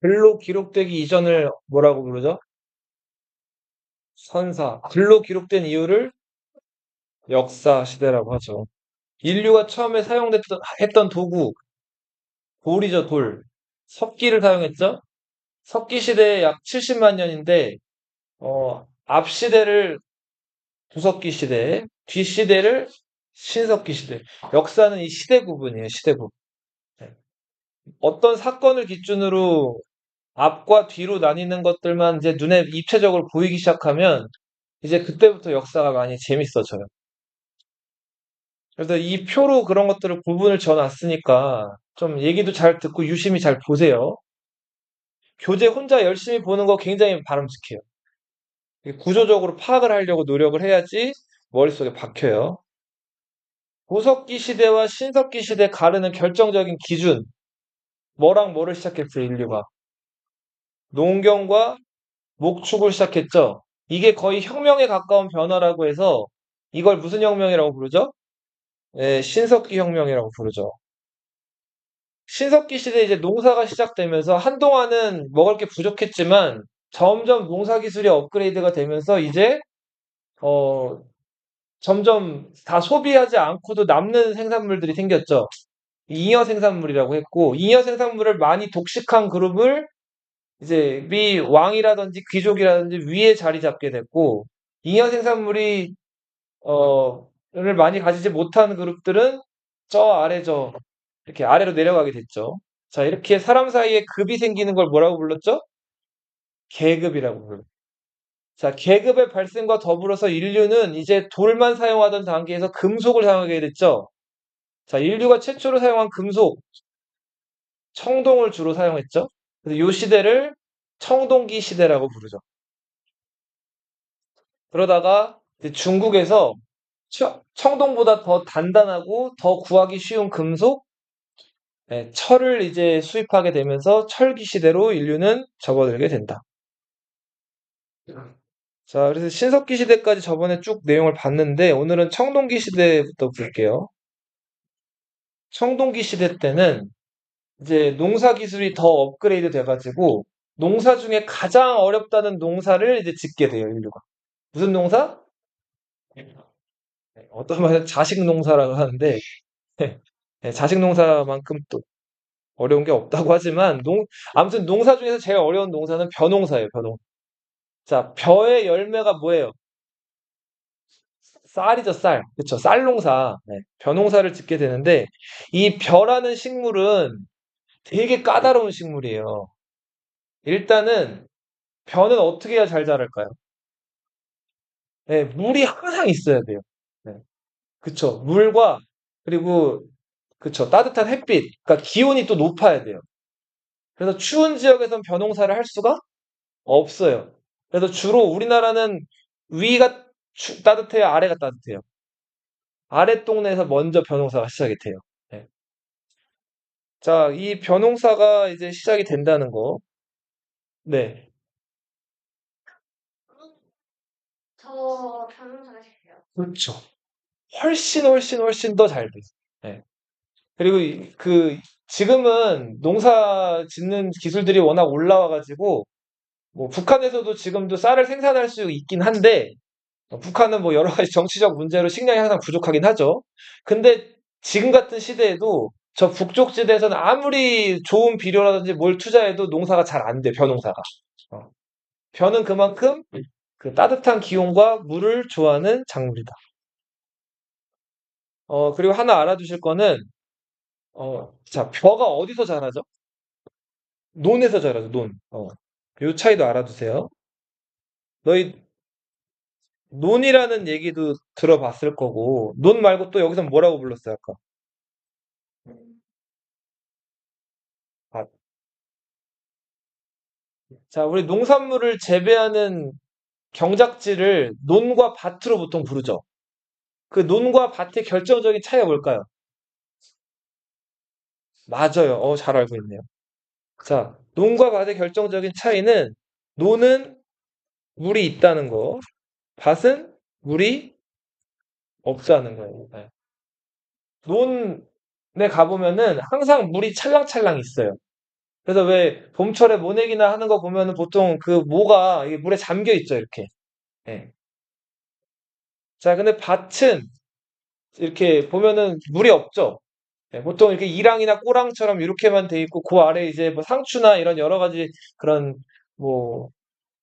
글로 기록되기 이전을 뭐라고 부르죠? 선사. 글로 기록된 이유를 역사 시대라고 하죠. 인류가 처음에 했던 도구, 돌이죠, 돌. 석기를 사용했죠? 석기 시대에 약 70만 년인데, 앞 시대를 구석기 시대, 뒷 시대를 신석기 시대. 역사는 이 시대 구분이에요, 시대 구분. 네. 어떤 사건을 기준으로 앞과 뒤로 나뉘는 것들만 이제 눈에 입체적으로 보이기 시작하면 이제 그때부터 역사가 많이 재밌어져요. 그래서 이 표로 그런 것들을 구분을 지어놨으니까 좀 얘기도 잘 듣고 유심히 잘 보세요. 교재 혼자 열심히 보는 거 굉장히 바람직해요. 구조적으로 파악을 하려고 노력을 해야지 머릿속에 박혀요. 구석기 시대와 신석기 시대 가르는 결정적인 기준, 뭐랑 뭐를 시작했어요, 인류가? 농경과 목축을 시작했죠. 이게 거의 혁명에 가까운 변화라고 해서 이걸 무슨 혁명이라고 부르죠? 예, 신석기 혁명이라고 부르죠. 신석기 시대에 이제 농사가 시작되면서 한동안은 먹을 게 부족했지만 점점 농사 기술이 업그레이드가 되면서 이제 어, 점점 다 소비하지 않고도 남는 생산물들이 생겼죠. 잉여 생산물이라고 했고, 잉여 생산물을 많이 독식한 그룹을 이제 미 왕이라든지 귀족이라든지 위에 자리 잡게 됐고, 잉여 생산물이 를 많이 가지지 못한 그룹들은 이렇게 아래로 내려가게 됐죠. 자, 이렇게 사람 사이에 급이 생기는 걸 뭐라고 불렀죠? 계급이라고 불렀죠. 자, 계급의 발생과 더불어서 인류는 이제 돌만 사용하던 단계에서 금속을 사용하게 됐죠. 자, 인류가 최초로 사용한 금속, 청동을 주로 사용했죠. 그래서 이 시대를 청동기 시대라고 부르죠. 그러다가 이제 중국에서 청동보다 더 단단하고 더 구하기 쉬운 금속, 철을 이제 수입하게 되면서 철기 시대로 인류는 접어들게 된다. 자, 그래서 신석기 시대까지 저번에 쭉 내용을 봤는데 오늘은 청동기 시대부터 볼게요. 청동기 시대 때는 이제 농사 기술이 더 업그레이드 돼가지고 농사 중에 가장 어렵다는 농사를 이제 짓게 돼요, 인류가. 무슨 농사? 어떤 말은 자식 농사라고 하는데 자식 농사만큼 또 어려운 게 없다고 하지만 아무튼 농사 중에서 제일 어려운 농사는 벼농사예요, 벼농사. 자, 벼의 열매가 뭐예요? 쌀이죠, 쌀. 그쵸, 쌀 농사. 네. 벼 농사를 짓게 되는데, 이 벼라는 식물은 되게 까다로운 식물이에요. 일단은, 벼는 어떻게 해야 잘 자랄까요? 네, 물이 항상 있어야 돼요. 네. 그쵸. 물과, 그리고, 그쵸. 따뜻한 햇빛. 그러니까 기온이 또 높아야 돼요. 그래서 추운 지역에선 벼 농사를 할 수가 없어요. 그래서 주로 우리나라는 위가 따뜻해요, 아래가 따뜻해요. 아래 동네에서 먼저 벼 농사가 시작이 돼요. 네. 자, 이 벼농사가 이제 시작이 된다는 거. 네. 더 변호사가 싶어요. 그렇죠. 훨씬 더 잘 돼. 네. 그리고 지금은 농사 짓는 기술들이 워낙 올라와가지고, 뭐, 북한에서도 지금도 쌀을 생산할 수 있긴 한데, 북한은 뭐 여러 가지 정치적 문제로 식량이 항상 부족하긴 하죠. 근데 지금 같은 시대에도 저 북쪽 지대에서는 아무리 좋은 비료라든지 뭘 투자해도 농사가 잘 안 돼, 벼농사가. 어. 벼는 그만큼 그 따뜻한 기온과 물을 좋아하는 작물이다. 그리고 하나 알아두실 거는, 자, 벼가 어디서 자라죠? 논에서 자라죠, 논. 요 차이도 알아두세요. 너희 논이라는 얘기도 들어봤을 거고, 논 말고 또 여기서 뭐라고 불렀어요, 아까? 아, 자, 우리 농산물을 재배하는 경작지를 논과 밭으로 보통 부르죠. 그 논과 밭의 결정적인 차이가 뭘까요? 맞아요. 잘 알고 있네요. 자, 논과 밭의 결정적인 차이는 논은 물이 있다는 거, 밭은 물이 없다는 거예요. 네. 논에 가보면은 항상 물이 찰랑찰랑 있어요. 그래서 왜 봄철에 모내기나 하는 거 보면은 보통 그 모가 이게 물에 잠겨 있죠, 이렇게. 예. 자, 근데 밭은 이렇게 보면은 물이 없죠. 예, 보통 이렇게 이랑이나 꼬랑처럼 이렇게만 돼 있고 그 아래 이제 뭐 상추나 이런 여러 가지 그런 뭐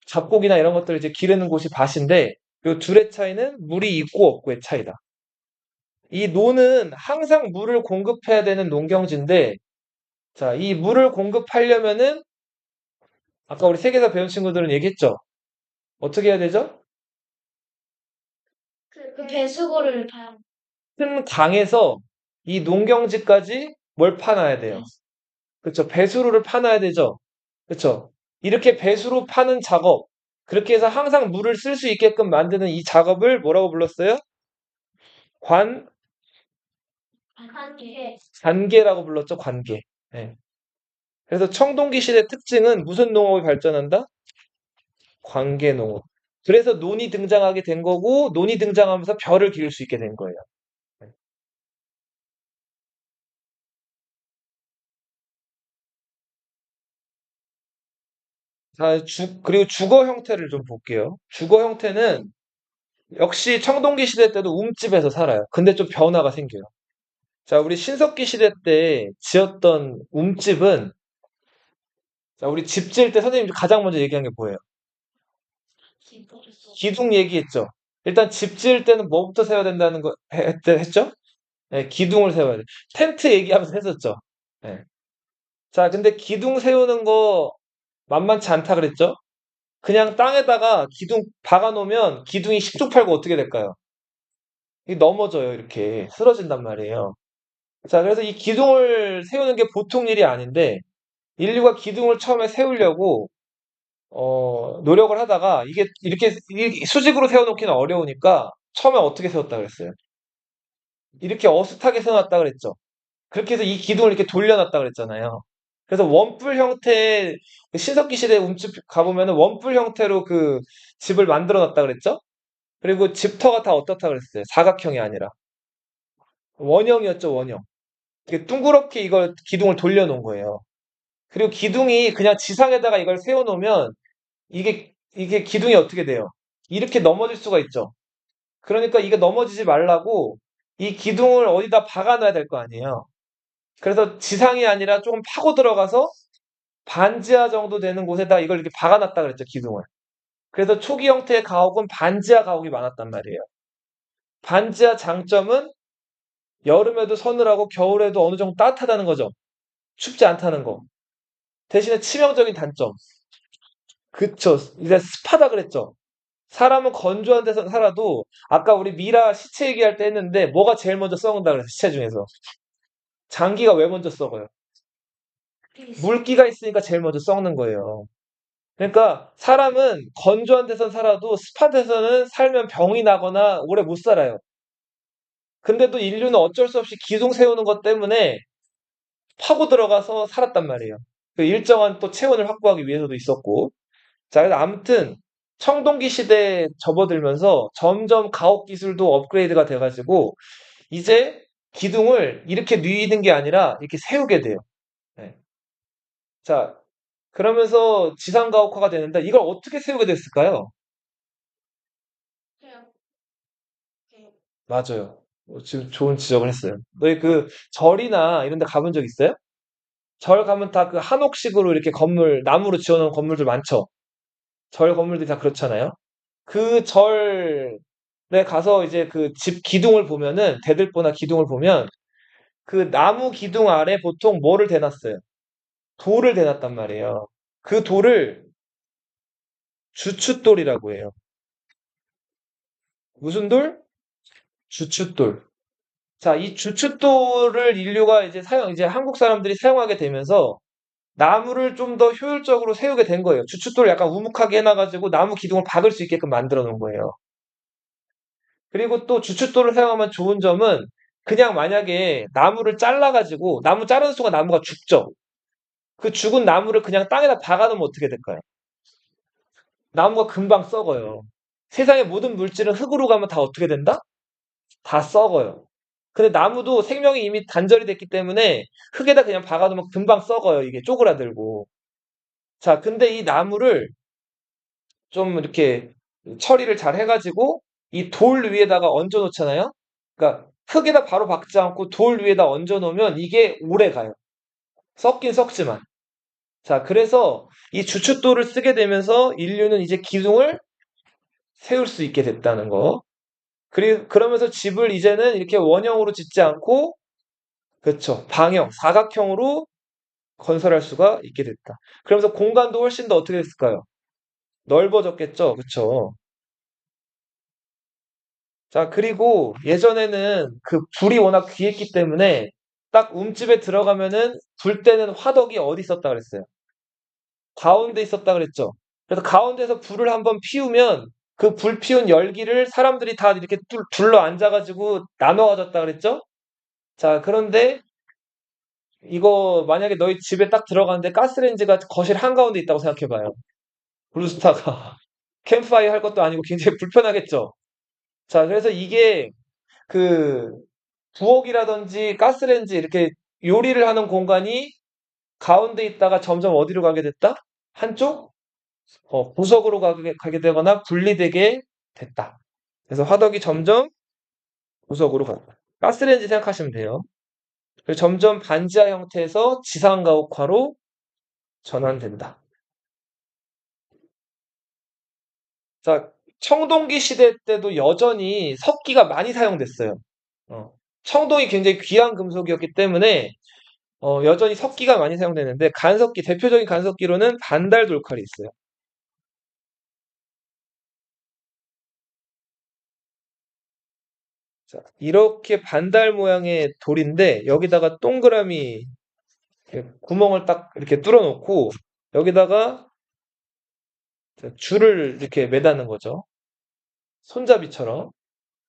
잡곡이나 이런 것들을 이제 기르는 곳이 밭인데 요 둘의 차이는 물이 있고 없고의 차이다. 이 노는 항상 물을 공급해야 되는 농경지인데 자, 이 물을 공급하려면은 아까 우리 세계사 배운 친구들은 얘기했죠. 어떻게 해야 되죠? 그 배수구를 봐요. 큰 강에서 이 농경지까지 뭘 파놔야 돼요. 네. 그쵸? 배수로를 파놔야 되죠. 그쵸? 이렇게 배수로 파는 작업, 그렇게 해서 항상 물을 쓸 수 있게끔 만드는 이 작업을 뭐라고 불렀어요? 관, 관계. 관계라고 불렀죠, 관계. 예. 그래서 청동기 시대 특징은 무슨 농업이 발전한다? 관계 농업. 그래서 논이 등장하게 된 거고, 논이 등장하면서 벼를 기를 수 있게 된 거예요. 예. 자, 그리고 주거 형태를 좀 볼게요. 주거 형태는 역시 청동기 시대 때도 움집에서 살아요. 근데 좀 변화가 생겨요. 자, 우리 신석기 시대 때 지었던 움집은, 자, 우리 집 지을 때 선생님이 가장 먼저 얘기한 게 뭐예요? 기본소. 기둥 얘기했죠. 일단 집 지을 때는 뭐부터 세워야 된다는 거 했죠? 네, 기둥을 세워야 돼. 텐트 얘기하면서 했었죠. 네. 자, 근데 기둥 세우는 거 만만치 않다 그랬죠? 그냥 땅에다가 기둥 박아 놓으면 기둥이 십중팔구 어떻게 될까요? 이 넘어져요, 이렇게. 쓰러진단 말이에요. 자, 그래서 이 기둥을 세우는 게 보통 일이 아닌데, 인류가 기둥을 처음에 세우려고 노력을 하다가 이게 이렇게 수직으로 세워놓기는 어려우니까 처음에 어떻게 세웠다 그랬어요? 이렇게 어슷하게 세워놨다 그랬죠. 그렇게 해서 이 기둥을 이렇게 돌려놨다 그랬잖아요. 그래서 원뿔 형태의 그 신석기 시대 움집 가보면은 원뿔 형태로 그 집을 만들어 놨다 그랬죠. 그리고 집터가 다 어떻다 그랬어요. 사각형이 아니라 원형이었죠, 원형. 이게 둥그렇게 이걸 기둥을 돌려놓은 거예요. 그리고 기둥이 그냥 지상에다가 이걸 세워놓으면 이게 기둥이 어떻게 돼요? 이렇게 넘어질 수가 있죠. 그러니까 이게 넘어지지 말라고 이 기둥을 어디다 박아놔야 될 거 아니에요. 그래서 지상이 아니라 조금 파고 들어가서 반지하 정도 되는 곳에다 이걸 이렇게 박아놨다 그랬죠, 기둥을. 그래서 초기 형태의 가옥은 반지하 가옥이 많았단 말이에요. 반지하 장점은 여름에도 서늘하고 겨울에도 어느 정도 따뜻하다는 거죠. 춥지 않다는 거. 대신에 치명적인 단점. 그쵸. 이제 습하다 그랬죠. 사람은 건조한 데서 살아도 아까 우리 미라 시체 얘기할 때 했는데 뭐가 제일 먼저 썩는다 그랬어요. 시체 중에서. 장기가 왜 먼저 썩어요? 물기가 있으니까 제일 먼저 썩는 거예요. 그러니까 사람은 건조한 데서 살아도 습한 데서는 살면 병이 나거나 오래 못 살아요. 근데도 인류는 어쩔 수 없이 기둥 세우는 것 때문에 파고 들어가서 살았단 말이에요. 그 일정한 또 체온을 확보하기 위해서도 있었고. 자, 그래서 아무튼 청동기 시대에 접어들면서 점점 가옥 기술도 업그레이드가 돼가지고 이제 기둥을 이렇게 뉘는 게 아니라 이렇게 세우게 돼요. 네. 자, 그러면서 지상 가옥화가 되는데 이걸 어떻게 세우게 됐을까요? 그냥 이렇게 맞아요. 지금 좋은 지적을 했어요. 너희 그 절이나 이런 데 가본 적 있어요? 절 가면 다 그 한옥식으로 이렇게 건물, 나무로 지어놓은 건물들 많죠? 절 건물들이 다 그렇잖아요? 그 절에 가서 이제 그 집 기둥을 보면은, 대들보나 기둥을 보면 그 나무 기둥 아래 보통 뭐를 대놨어요? 돌을 대놨단 말이에요. 그 돌을 주춧돌이라고 해요. 무슨 돌? 주춧돌. 자, 이 주춧돌을 인류가 이제 한국 사람들이 사용하게 되면서 나무를 좀 더 효율적으로 세우게 된 거예요. 주춧돌을 약간 우묵하게 해놔가지고 나무 기둥을 박을 수 있게끔 만들어 놓은 거예요. 그리고 또 주춧돌을 사용하면 좋은 점은 그냥 만약에 나무를 잘라가지고 나무 자르는 순간 나무가 죽죠. 그 죽은 나무를 그냥 땅에다 박아놓으면 어떻게 될까요? 나무가 금방 썩어요. 세상의 모든 물질은 흙으로 가면 다 어떻게 된다? 다 썩어요. 근데 나무도 생명이 이미 단절이 됐기 때문에 흙에다 그냥 박아두면 금방 썩어요. 이게 쪼그라들고. 자, 근데 이 나무를 좀 이렇게 처리를 잘 해가지고 이 돌 위에다가 얹어 놓잖아요. 그러니까 흙에다 바로 박지 않고 돌 위에다 얹어 놓으면 이게 오래 가요. 썩긴 썩지만. 자, 그래서 이 주춧돌을 쓰게 되면서 인류는 이제 기둥을 세울 수 있게 됐다는 거. 그러면서 집을 이제는 이렇게 원형으로 짓지 않고, 그렇죠. 방형, 사각형으로 건설할 수가 있게 됐다. 그러면서 공간도 훨씬 더 어떻게 됐을까요? 넓어졌겠죠. 그렇죠. 자, 그리고 예전에는 그 불이 워낙 귀했기 때문에 딱 움집에 들어가면은 불 때는 화덕이 어디 있었다 그랬어요? 가운데 있었다 그랬죠. 그래서 가운데서 불을 한번 피우면 그 불 피운 열기를 사람들이 다 이렇게 둘러 앉아가지고 나눠 가졌다 그랬죠? 자, 그런데 이거 만약에 너희 집에 딱 들어가는데 가스레인지가 거실 한가운데 있다고 생각해봐요. 블루스타가 캠프파이어 할 것도 아니고 굉장히 불편하겠죠? 자, 그래서 이게 그 부엌이라든지 가스레인지 이렇게 요리를 하는 공간이 가운데 있다가 점점 어디로 가게 됐다? 한쪽 구석으로 가게 되거나 분리되게 됐다. 그래서 화덕이 점점 구석으로 간다. 가스레인지 생각하시면 돼요. 그래서 점점 반지하 형태에서 지상가옥화로 전환된다. 자, 청동기 시대 때도 여전히 석기가 많이 사용됐어요. 어, 청동이 굉장히 귀한 금속이었기 때문에 여전히 석기가 많이 사용되는데 간석기, 대표적인 간석기로는 반달 돌칼이 있어요. 자, 이렇게 반달 모양의 돌인데 여기다가 동그라미 이렇게 구멍을 딱 이렇게 뚫어 놓고 여기다가 줄을 이렇게 매다는 거죠. 손잡이처럼.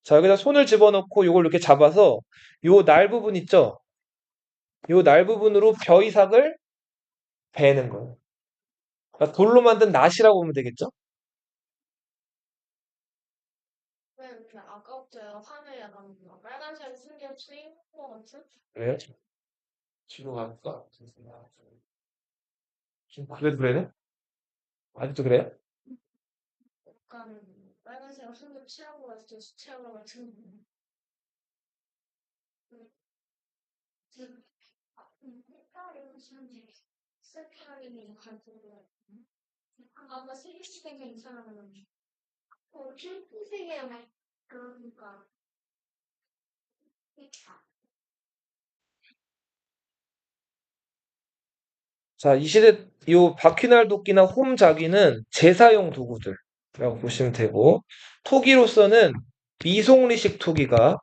자, 여기다 손을 집어넣고 이걸 이렇게 잡아서 요 날 부분 있죠? 요 날 부분으로 벼 이삭을 베는 거예요. 그러니까 돌로 만든 낫이라고 보면 되겠죠? 네, 근데 아까부터 화면에 약간 빨간색 신경 쓰인 것 같은? 그래요? 뒤로 갈까? 지금 그래도 그래요? 아직도 그래요? 약간 빨간색 신경 칠한 것 같은 칠한 것 같은. 색깔이 신기. 색깔이 가지고 아마 색이 괜찮으면 핑크색이야 막 그러니까 자, 이 시대 요 바퀴날 도끼나 홈자기는 제사용 도구들이라고 보시면 되고 토기로서는 미송리식 토기가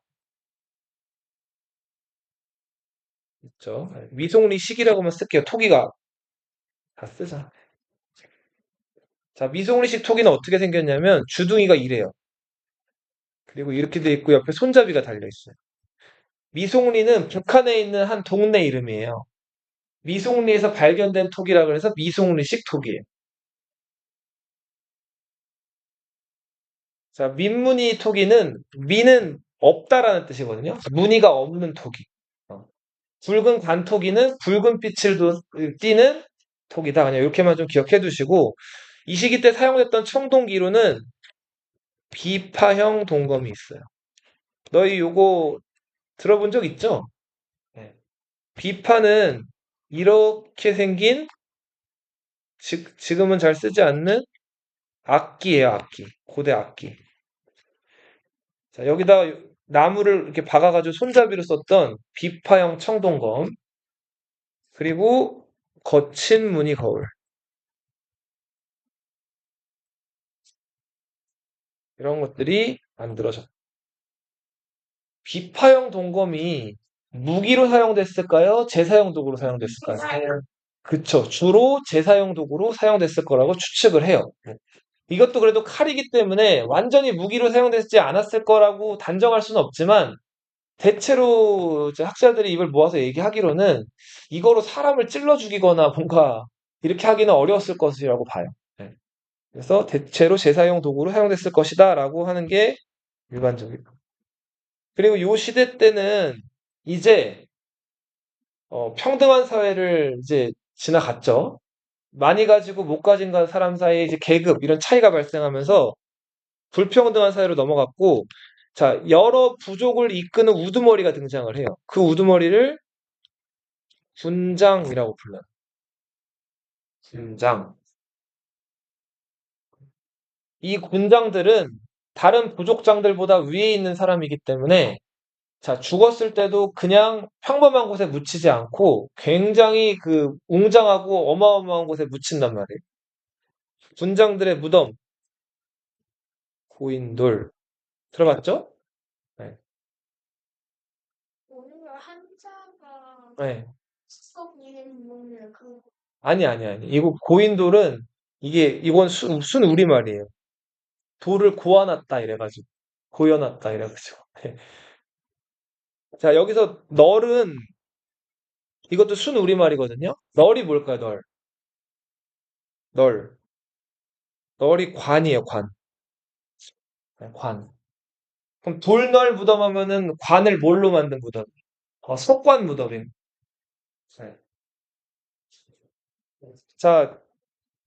있죠. 미송리식이라고만 쓸게요. 토기가 다 쓰자. 자, 미송리식 토기는 어떻게 생겼냐면 주둥이가 이래요. 그리고 이렇게 돼 있고 옆에 손잡이가 달려 있어요. 미송리는 북한에 있는 한 동네 이름이에요. 미송리에서 발견된 토기라 그래서 미송리식 토기예요. 자, 민무늬 토기는 미는 없다라는 뜻이거든요. 무늬가 없는 토기. 어. 붉은 관토기는 붉은 빛을 띠는 토기다. 그냥 이렇게만 좀 기억해 두시고 이 시기 때 사용됐던 청동기로는 비파형 동검이 있어요. 너희 요거 들어본 적 있죠? 네. 비파는 이렇게 생긴 지금은 잘 쓰지 않는 악기예요, 악기. 고대 악기. 자, 여기다 나무를 이렇게 박아가지고 손잡이로 썼던 비파형 청동검, 그리고 거친 무늬 거울. 이런 것들이 만들어졌다. 비파형 동검이 무기로 사용됐을까요? 제사용 도구로 사용됐을까요? 그쵸. 주로 제사용 도구로 사용됐을 거라고 추측을 해요. 이것도 그래도 칼이기 때문에 완전히 무기로 사용되지 않았을 거라고 단정할 수는 없지만 대체로 이제 학자들이 입을 모아서 얘기하기로는 이거로 사람을 찔러 죽이거나 뭔가 이렇게 하기는 어려웠을 것이라고 봐요. 네. 그래서 대체로 제사용 도구로 사용됐을 것이다라고 하는 게 일반적이고. 그리고 요 시대 때는 이제 평등한 사회를 이제 지나갔죠. 많이 가지고 못 가진 사람 사이에 이제 계급 이런 차이가 발생하면서 불평등한 사회로 넘어갔고, 자, 여러 부족을 이끄는 우두머리가 등장을 해요. 그 우두머리를 군장이라고 불러요. 군장. 이 군장들은 다른 부족장들보다 위에 있는 사람이기 때문에, 자, 죽었을 때도 그냥 평범한 곳에 묻히지 않고 굉장히 그 웅장하고 어마어마한 곳에 묻힌단 말이에요. 군장들의 무덤, 고인돌. 들어봤죠? 네. 오늘 한자가 네. 수업 이름 그 아니. 이거 고인돌은 이건 순 우리말이에요. 돌을 고아놨다 이래가지고. 고여놨다 이래가지고. 자, 여기서 널은 이것도 순 우리말이거든요. 널이 뭘까요, 널? 널. 널이 관이에요, 관. 네, 관. 그럼 돌널 무덤 하면은 관을 뭘로 만든 무덤? 석관 무덤임. 네. 자,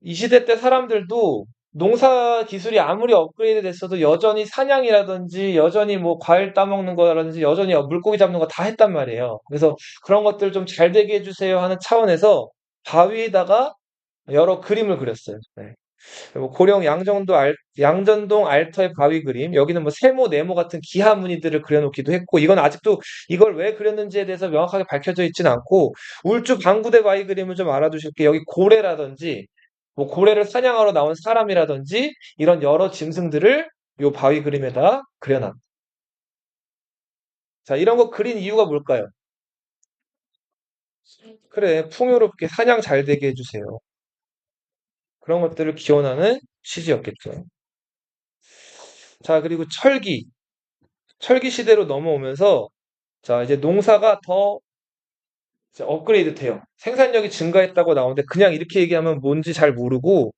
이 시대 때 사람들도 농사 기술이 아무리 업그레이드 됐어도 여전히 사냥이라든지 여전히 뭐 과일 따먹는 거라든지 여전히 물고기 잡는 거 다 했단 말이에요. 그래서 그런 것들 좀 잘 되게 해주세요 하는 차원에서 바위에다가 여러 그림을 그렸어요. 네. 뭐 고령 양전동 알터의 바위 그림, 여기는 뭐 세모, 네모 같은 기하 무늬들을 그려놓기도 했고, 이건 아직도 이걸 왜 그렸는지에 대해서 명확하게 밝혀져 있지는 않고, 울주 방구대 바위 그림을 좀 알아두실게요. 여기 고래라든지, 뭐 고래를 사냥하러 나온 사람이라든지, 이런 여러 짐승들을 요 바위 그림에다 그려놨. 자, 이런 거 그린 이유가 뭘까요? 그래, 풍요롭게 사냥 잘 되게 해주세요. 그런 것들을 기원하는 취지였겠죠. 자, 그리고 철기 시대로 넘어오면서 자, 이제 농사가 더 이제 업그레이드 돼요. 생산력이 증가했다고 나오는데 그냥 이렇게 얘기하면 뭔지 잘 모르고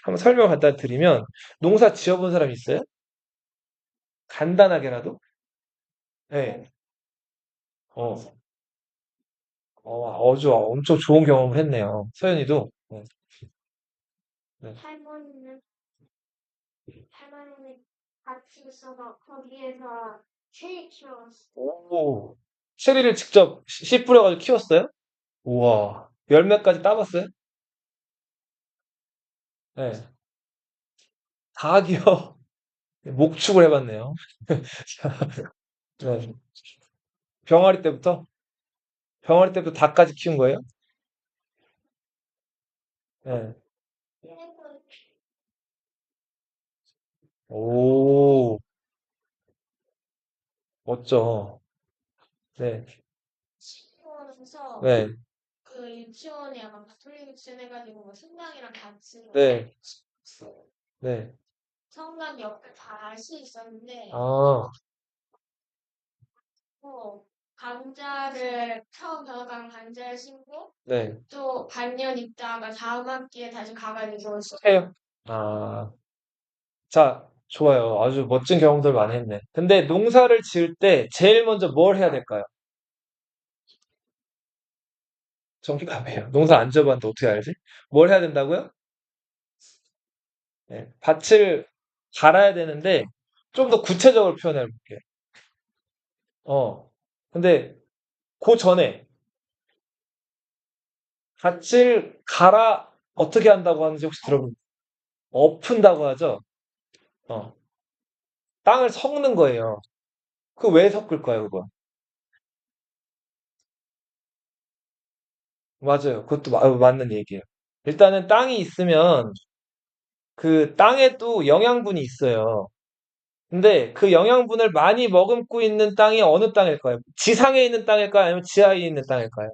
한번 설명 갖다 드리면 농사 지어본 사람 있어요? 간단하게라도? 네. 어, 엄청 좋은 경험을 했네요. 서연이도. 네. 네. 할머니는 같이 있어서 거기에서 쉐이 키웠어. 오, 체리를 직접 씨 뿌려가지고 키웠어요? 우와, 열매까지 따봤어요? 네. 닭이요. 목축을 해봤네요. 네. 병아리 때부터? 병아리 때부터 닭까지 키운 거예요? 네. 오, 멋져. 네, 유치원에서 네, 그 유치원이 약간 가톨릭 유치원 해가지고 뭐 성당이랑 같이 네, 네. 성당 옆에 밭이 있었는데 아, 감자를 처음 들어간 감자를 심고 네. 또 반년 있다가 다음 학기에 다시 가가지고 해요. 아, 자, 좋아요. 아주 멋진 경험들 많이 했네. 근데 농사를 지을 때 제일 먼저 뭘 해야 될까요? 정답이에요. 농사 안 지어봤는데 어떻게 알지? 뭘 해야 된다고요? 네, 밭을 갈아야 되는데 좀 더 구체적으로 표현해 볼게요. 어, 근데 그 전에 밭을 갈아 어떻게 한다고 하는지 혹시 들어본? 엎은다고 하죠? 어, 땅을 섞는 거예요. 그 왜 섞을까요, 그거? 맞아요. 그것도 맞는 얘기예요. 일단은 땅이 있으면 그 땅에도 영양분이 있어요. 근데 그 영양분을 많이 머금고 있는 땅이 어느 땅일까요? 지상에 있는 땅일까요? 아니면 지하에 있는 땅일까요?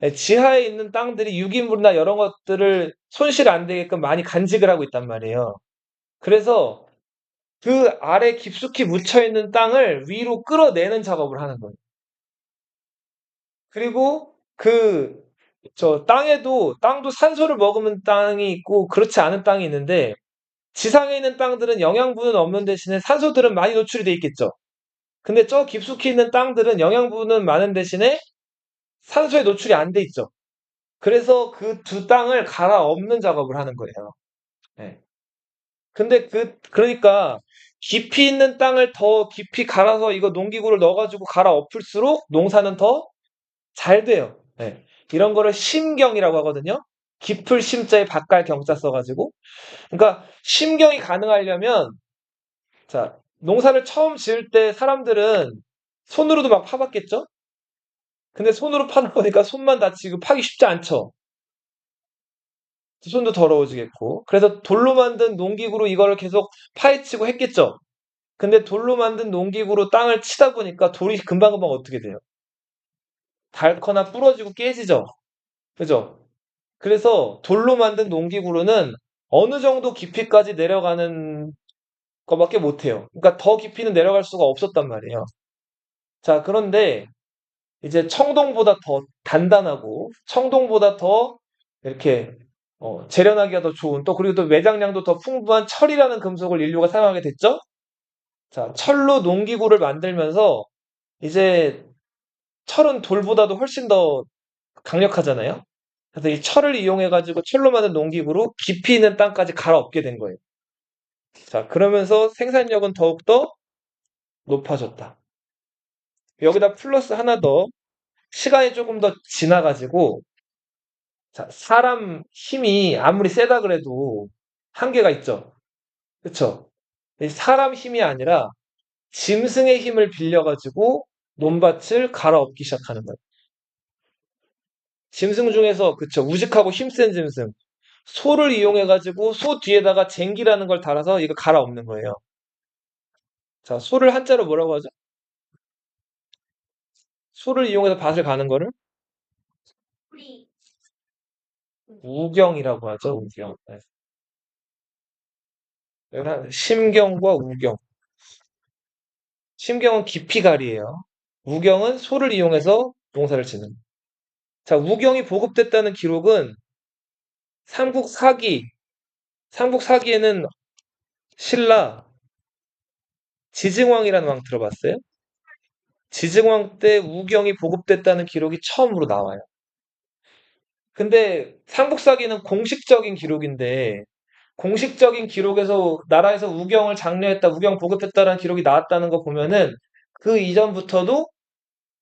네, 지하에 있는 땅들이 유기물이나 이런 것들을 손실 안 되게끔 많이 간직을 하고 있단 말이에요. 그래서 그 아래 깊숙이 묻혀 있는 땅을 위로 끌어내는 작업을 하는 거예요. 그리고 땅도 산소를 머금은 땅이 있고 그렇지 않은 땅이 있는데 지상에 있는 땅들은 영양분은 없는 대신에 산소들은 많이 노출이 돼 있겠죠. 근데 저 깊숙이 있는 땅들은 영양분은 많은 대신에 산소에 노출이 안 돼 있죠. 그래서 그 두 땅을 갈아엎는 작업을 하는 거예요. 예. 근데 그러니까 깊이 있는 땅을 더 깊이 갈아서 이거 농기구를 넣어가지고 갈아엎을수록 농사는 더 잘 돼요. 예. 이런 거를 심경이라고 하거든요. 깊을 심자에 밭갈 경자 써가지고. 그러니까 심경이 가능하려면 자, 농사를 처음 지을 때 사람들은 손으로도 막 파봤겠죠? 근데 손으로 파는 거니까 손만 다치고 파기 쉽지 않죠. 손도 더러워지겠고. 그래서 돌로 만든 농기구로 이거를 계속 파헤치고 했겠죠. 근데 돌로 만든 농기구로 땅을 치다 보니까 돌이 금방금방 어떻게 돼요? 닳거나 부러지고 깨지죠. 그죠? 그래서 돌로 만든 농기구로는 어느 정도 깊이까지 내려가는 거밖에 못해요. 그러니까 더 깊이는 내려갈 수가 없었단 말이에요. 자, 그런데 이제 청동보다 더 단단하고 청동보다 더 이렇게 재련하기가 더 좋은 또 그리고 또 매장량도 더 풍부한 철이라는 금속을 인류가 사용하게 됐죠. 자, 철로 농기구를 만들면서 이제 철은 돌보다도 훨씬 더 강력하잖아요. 그래서 이 철을 이용해가지고 철로 만든 농기구로 깊이 있는 땅까지 갈아엎게 된 거예요. 자, 그러면서 생산력은 더욱더 높아졌다. 여기다 플러스 하나 더 시간이 조금 더 지나가지고 자, 사람 힘이 아무리 세다 그래도 한계가 있죠. 그쵸? 사람 힘이 아니라 짐승의 힘을 빌려가지고 논밭을 갈아엎기 시작하는 거예요. 짐승 중에서, 그쵸, 우직하고 힘센 짐승. 소를 이용해가지고 소 뒤에다가 쟁기라는 걸 달아서 이거 갈아엎는 거예요. 자, 소를 한자로 뭐라고 하죠? 소를 이용해서 밭을 가는 거를 우리 우경이라고 하죠, 우경. 네. 심경과 우경. 심경은 깊이갈이에요. 우경은 소를 이용해서 농사를 짓는. 자, 우경이 보급됐다는 기록은 삼국사기, 삼국사기에는 신라 지증왕이라는 왕 들어봤어요? 지증왕 때 우경이 보급됐다는 기록이 처음으로 나와요. 근데 삼국사기는 공식적인 기록인데 공식적인 기록에서 나라에서 우경을 장려했다, 우경 보급했다라는 기록이 나왔다는 거 보면은 그 이전부터도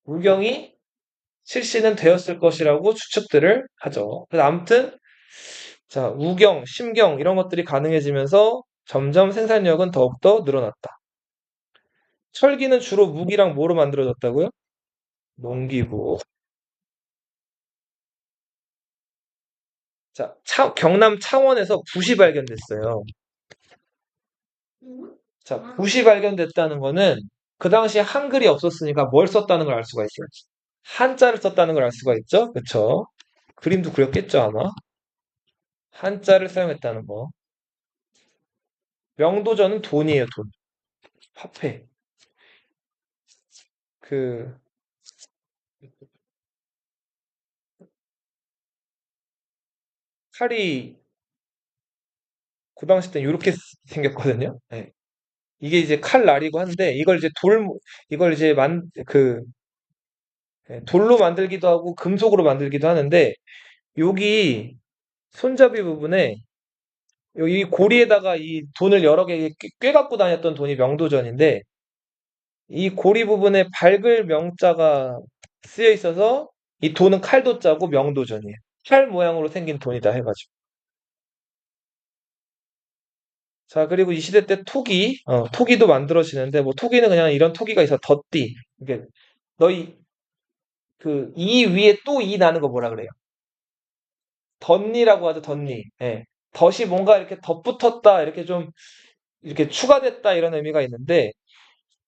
우경이 실시는 되었을 것이라고 추측들을 하죠. 그래서 아무튼 자, 우경, 심경 이런 것들이 가능해지면서 점점 생산력은 더욱더 늘어났다. 철기는 주로 무기랑 뭐로 만들어졌다고요? 농기구. 자, 경남 창원에서 붓이 발견됐어요. 자, 붓이 발견됐다는 거는 그 당시에 한글이 없었으니까 뭘 썼다는 걸 알 수가 있어요. 한자를 썼다는 걸 알 수가 있죠. 그쵸? 그림도 그렸겠죠, 아마. 한자를 사용했다는 거. 명도전은 돈이에요, 돈. 화폐. 그, 칼이 그 당시 때 이렇게 생겼거든요. 네. 이게 이제 칼날이고 한데, 이걸 이제 돌로 만들기도 하고, 금속으로 만들기도 하는데, 여기 손잡이 부분에, 여기 고리에다가 이 돈을 여러 개 꿰갖고 다녔던 돈이 명도전인데, 이 고리 부분에 밝을 명자가 쓰여 있어서, 이 돈은 칼도자고 명도전이에요. 칼 모양으로 생긴 돈이다 해가지고. 자, 그리고 이 시대 때 토기도 만들어지는데, 뭐, 토기는 그냥 이런 토기가 있어. 덧띠. 이게, 너희, 이 위에 또 이 나는 거 뭐라 그래요? 덧니라고 하죠, 덧니. 예. 덧이 뭔가 이렇게 덧붙었다, 이렇게 좀, 이렇게 추가됐다, 이런 의미가 있는데,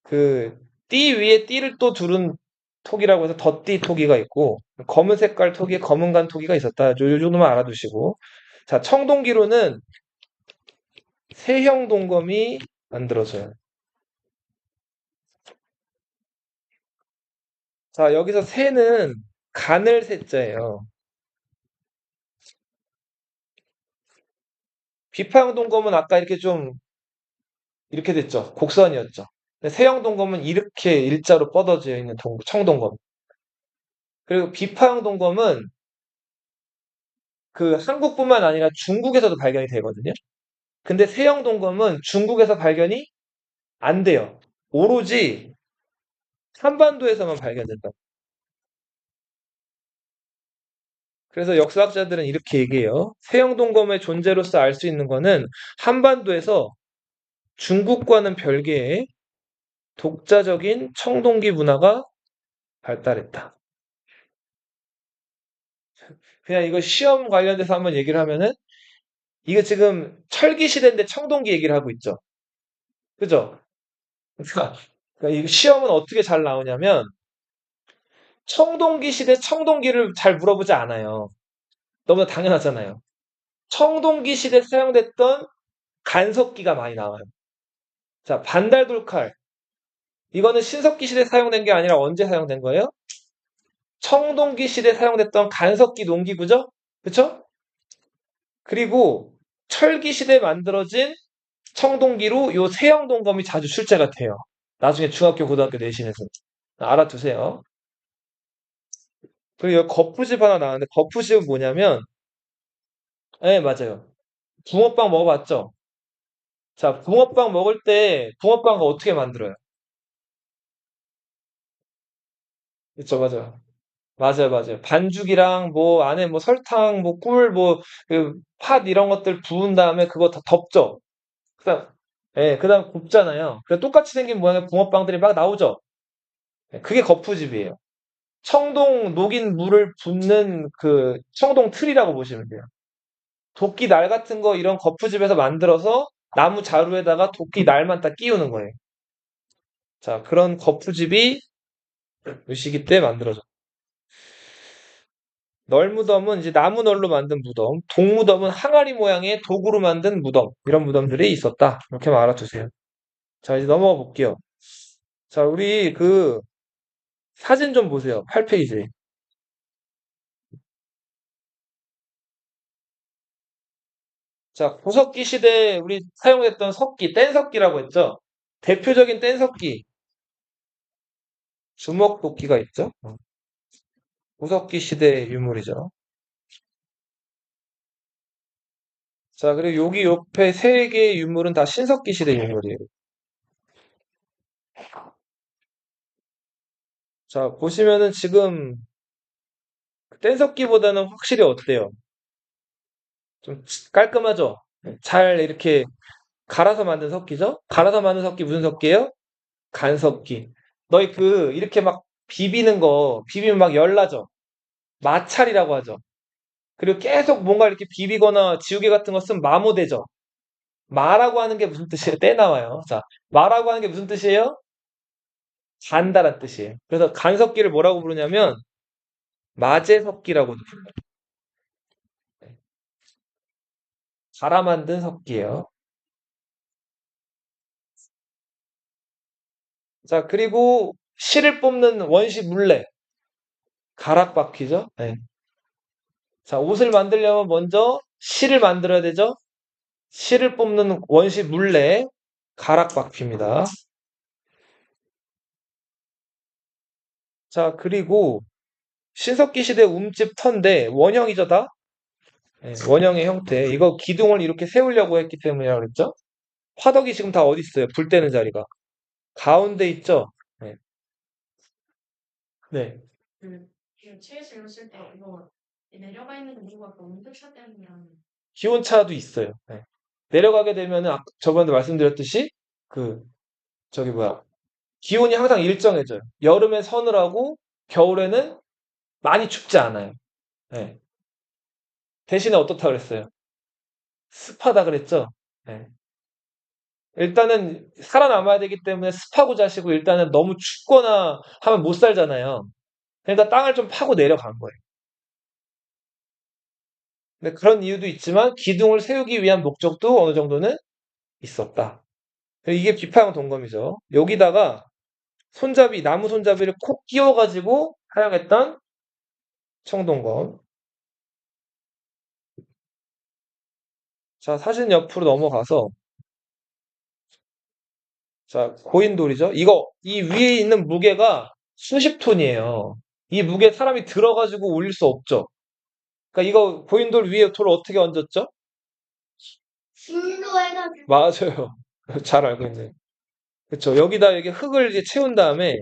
그, 띠 위에 띠를 또 두른 토기라고 해서 덧띠 토기가 있고, 검은 색깔 토기에 검은간 토기가 있었다. 요 정도만 알아두시고. 자, 청동기로는 세형 동검이 만들어져요. 자, 여기서 새는 가늘 새자예요. 비파형 동검은 아까 이렇게 좀 이렇게 됐죠. 곡선이었죠. 근데 세형 동검은 이렇게 일자로 뻗어져 있는 청동검. 그리고 비파형 동검은 그 한국뿐만 아니라 중국에서도 발견이 되거든요. 근데 세형 동검은 중국에서 발견이 안 돼요. 오로지 한반도에서만 발견된다. 그래서 역사학자들은 이렇게 얘기해요. 세형 동검의 존재로서 알 수 있는 거는 한반도에서 중국과는 별개의 독자적인 청동기 문화가 발달했다. 그냥 이거 시험 관련돼서 한번 얘기를 하면은 이거 지금 철기 시대인데 청동기 얘기를 하고 있죠. 그죠? 그러니까 이 시험은 어떻게 잘 나오냐면 청동기 시대 청동기를 잘 물어보지 않아요. 너무나 당연하잖아요. 청동기 시대 사용됐던 간석기가 많이 나와요. 자, 반달돌칼. 이거는 신석기 시대 사용된 게 아니라 언제 사용된 거예요? 청동기 시대 사용됐던 간석기 농기구죠? 그쵸? 그리고 철기 시대에 만들어진 청동기로 요 세형동검이 자주 출제가 돼요. 나중에 중학교, 고등학교 내신에서. 알아두세요. 그리고 여기 거푸집 하나 나왔는데 거푸집은 뭐냐면 네, 맞아요. 붕어빵 먹어봤죠? 자, 붕어빵 먹을 때 붕어빵을 어떻게 만들어요? 그쵸, 맞아요. 맞아요, 맞아요. 반죽이랑 뭐 안에 뭐 설탕, 뭐 꿀, 뭐 그 팥 이런 것들 부은 다음에 그거 다 덮죠. 그다음 예, 그다음 굽잖아요. 그래 똑같이 생긴 모양의 붕어빵들이 막 나오죠. 예, 그게 거푸집이에요. 청동 녹인 물을 붓는 그 청동 틀이라고 보시면 돼요. 도끼 날 같은 거 이런 거푸집에서 만들어서 나무 자루에다가 도끼 날만 딱 끼우는 거예요. 자, 그런 거푸집이 요 시기 때 만들어져. 널무덤은 이제 나무 널로 만든 무덤, 동무덤은 항아리 모양의 도구로 만든 무덤, 이런 무덤들이 있었다. 이렇게만 알아두세요. 자, 이제 넘어가 볼게요. 자, 우리 그 사진 좀 보세요. 8페이지. 자, 구석기 시대에 우리 사용했던 석기, 뗀석기라고 했죠? 대표적인 뗀석기, 주먹도끼가 있죠? 구석기 시대의 유물이죠. 자, 그리고 여기 옆에 세 개의 유물은 다 신석기 시대 유물이에요. 자, 보시면은 지금 뗀석기보다는 확실히 어때요? 좀 깔끔하죠? 잘 이렇게 갈아서 만든 석기죠? 갈아서 만든 석기 무슨 석기예요? 간석기. 너희 그 이렇게 막 비비는 거 비비면 막 열나죠? 마찰이라고 하죠. 그리고 계속 뭔가 이렇게 비비거나 지우개 같은 거 쓰면 마모되죠. 마라고 하는 게 무슨 뜻이에요? 때 나와요. 자, 마라고 하는 게 무슨 뜻이에요? 간다란 뜻이에요. 그래서 간석기를 뭐라고 부르냐면 마제석기라고도 불러요. 갈아 만든 석기예요. 자, 그리고 실을 뽑는 원시 물레, 가락바퀴죠. 네. 자, 옷을 만들려면 먼저 실을 만들어야 되죠. 실을 뽑는 원시 물레, 가락바퀴입니다. 자, 그리고 신석기 시대 움집 터인데 원형이죠, 다? 네, 원형의 형태. 이거 기둥을 이렇게 세우려고 했기 때문이라고 그랬죠? 화덕이 지금 다 어디 있어요? 불 때는 자리가. 가운데 있죠? 네. 네. 그 책에서 읽었을 때 이거 내려가 있는 이유가 그 온도차 때문이라는. 기온차도 있어요. 네. 내려가게 되면은 저번에 말씀드렸듯이 그 저기 뭐야 기온이 항상 일정해져요. 여름에 서늘하고 겨울에는 많이 춥지 않아요. 네. 대신에 어떻다 그랬어요? 습하다 그랬죠? 네. 일단은 살아남아야 되기 때문에 습하고 자시고 일단은 너무 춥거나 하면 못 살잖아요. 그러니까 땅을 좀 파고 내려간 거예요. 근데 그런 이유도 있지만 기둥을 세우기 위한 목적도 어느 정도는 있었다. 이게 비파형 동검이죠. 여기다가 손잡이, 나무 손잡이를 콕 끼워가지고 사용했던 청동검. 자, 사진 옆으로 넘어가서 자, 고인돌이죠. 이 위에 있는 무게가 수십 톤이에요. 이 무게 사람이 들어가지고 올릴 수 없죠. 그러니까 이거 고인돌 위에 돌을 어떻게 얹었죠? 줄로 해가지고. 맞아요. 잘 알고 있네. 그쵸. 여기다 이게 흙을 이제 채운 다음에,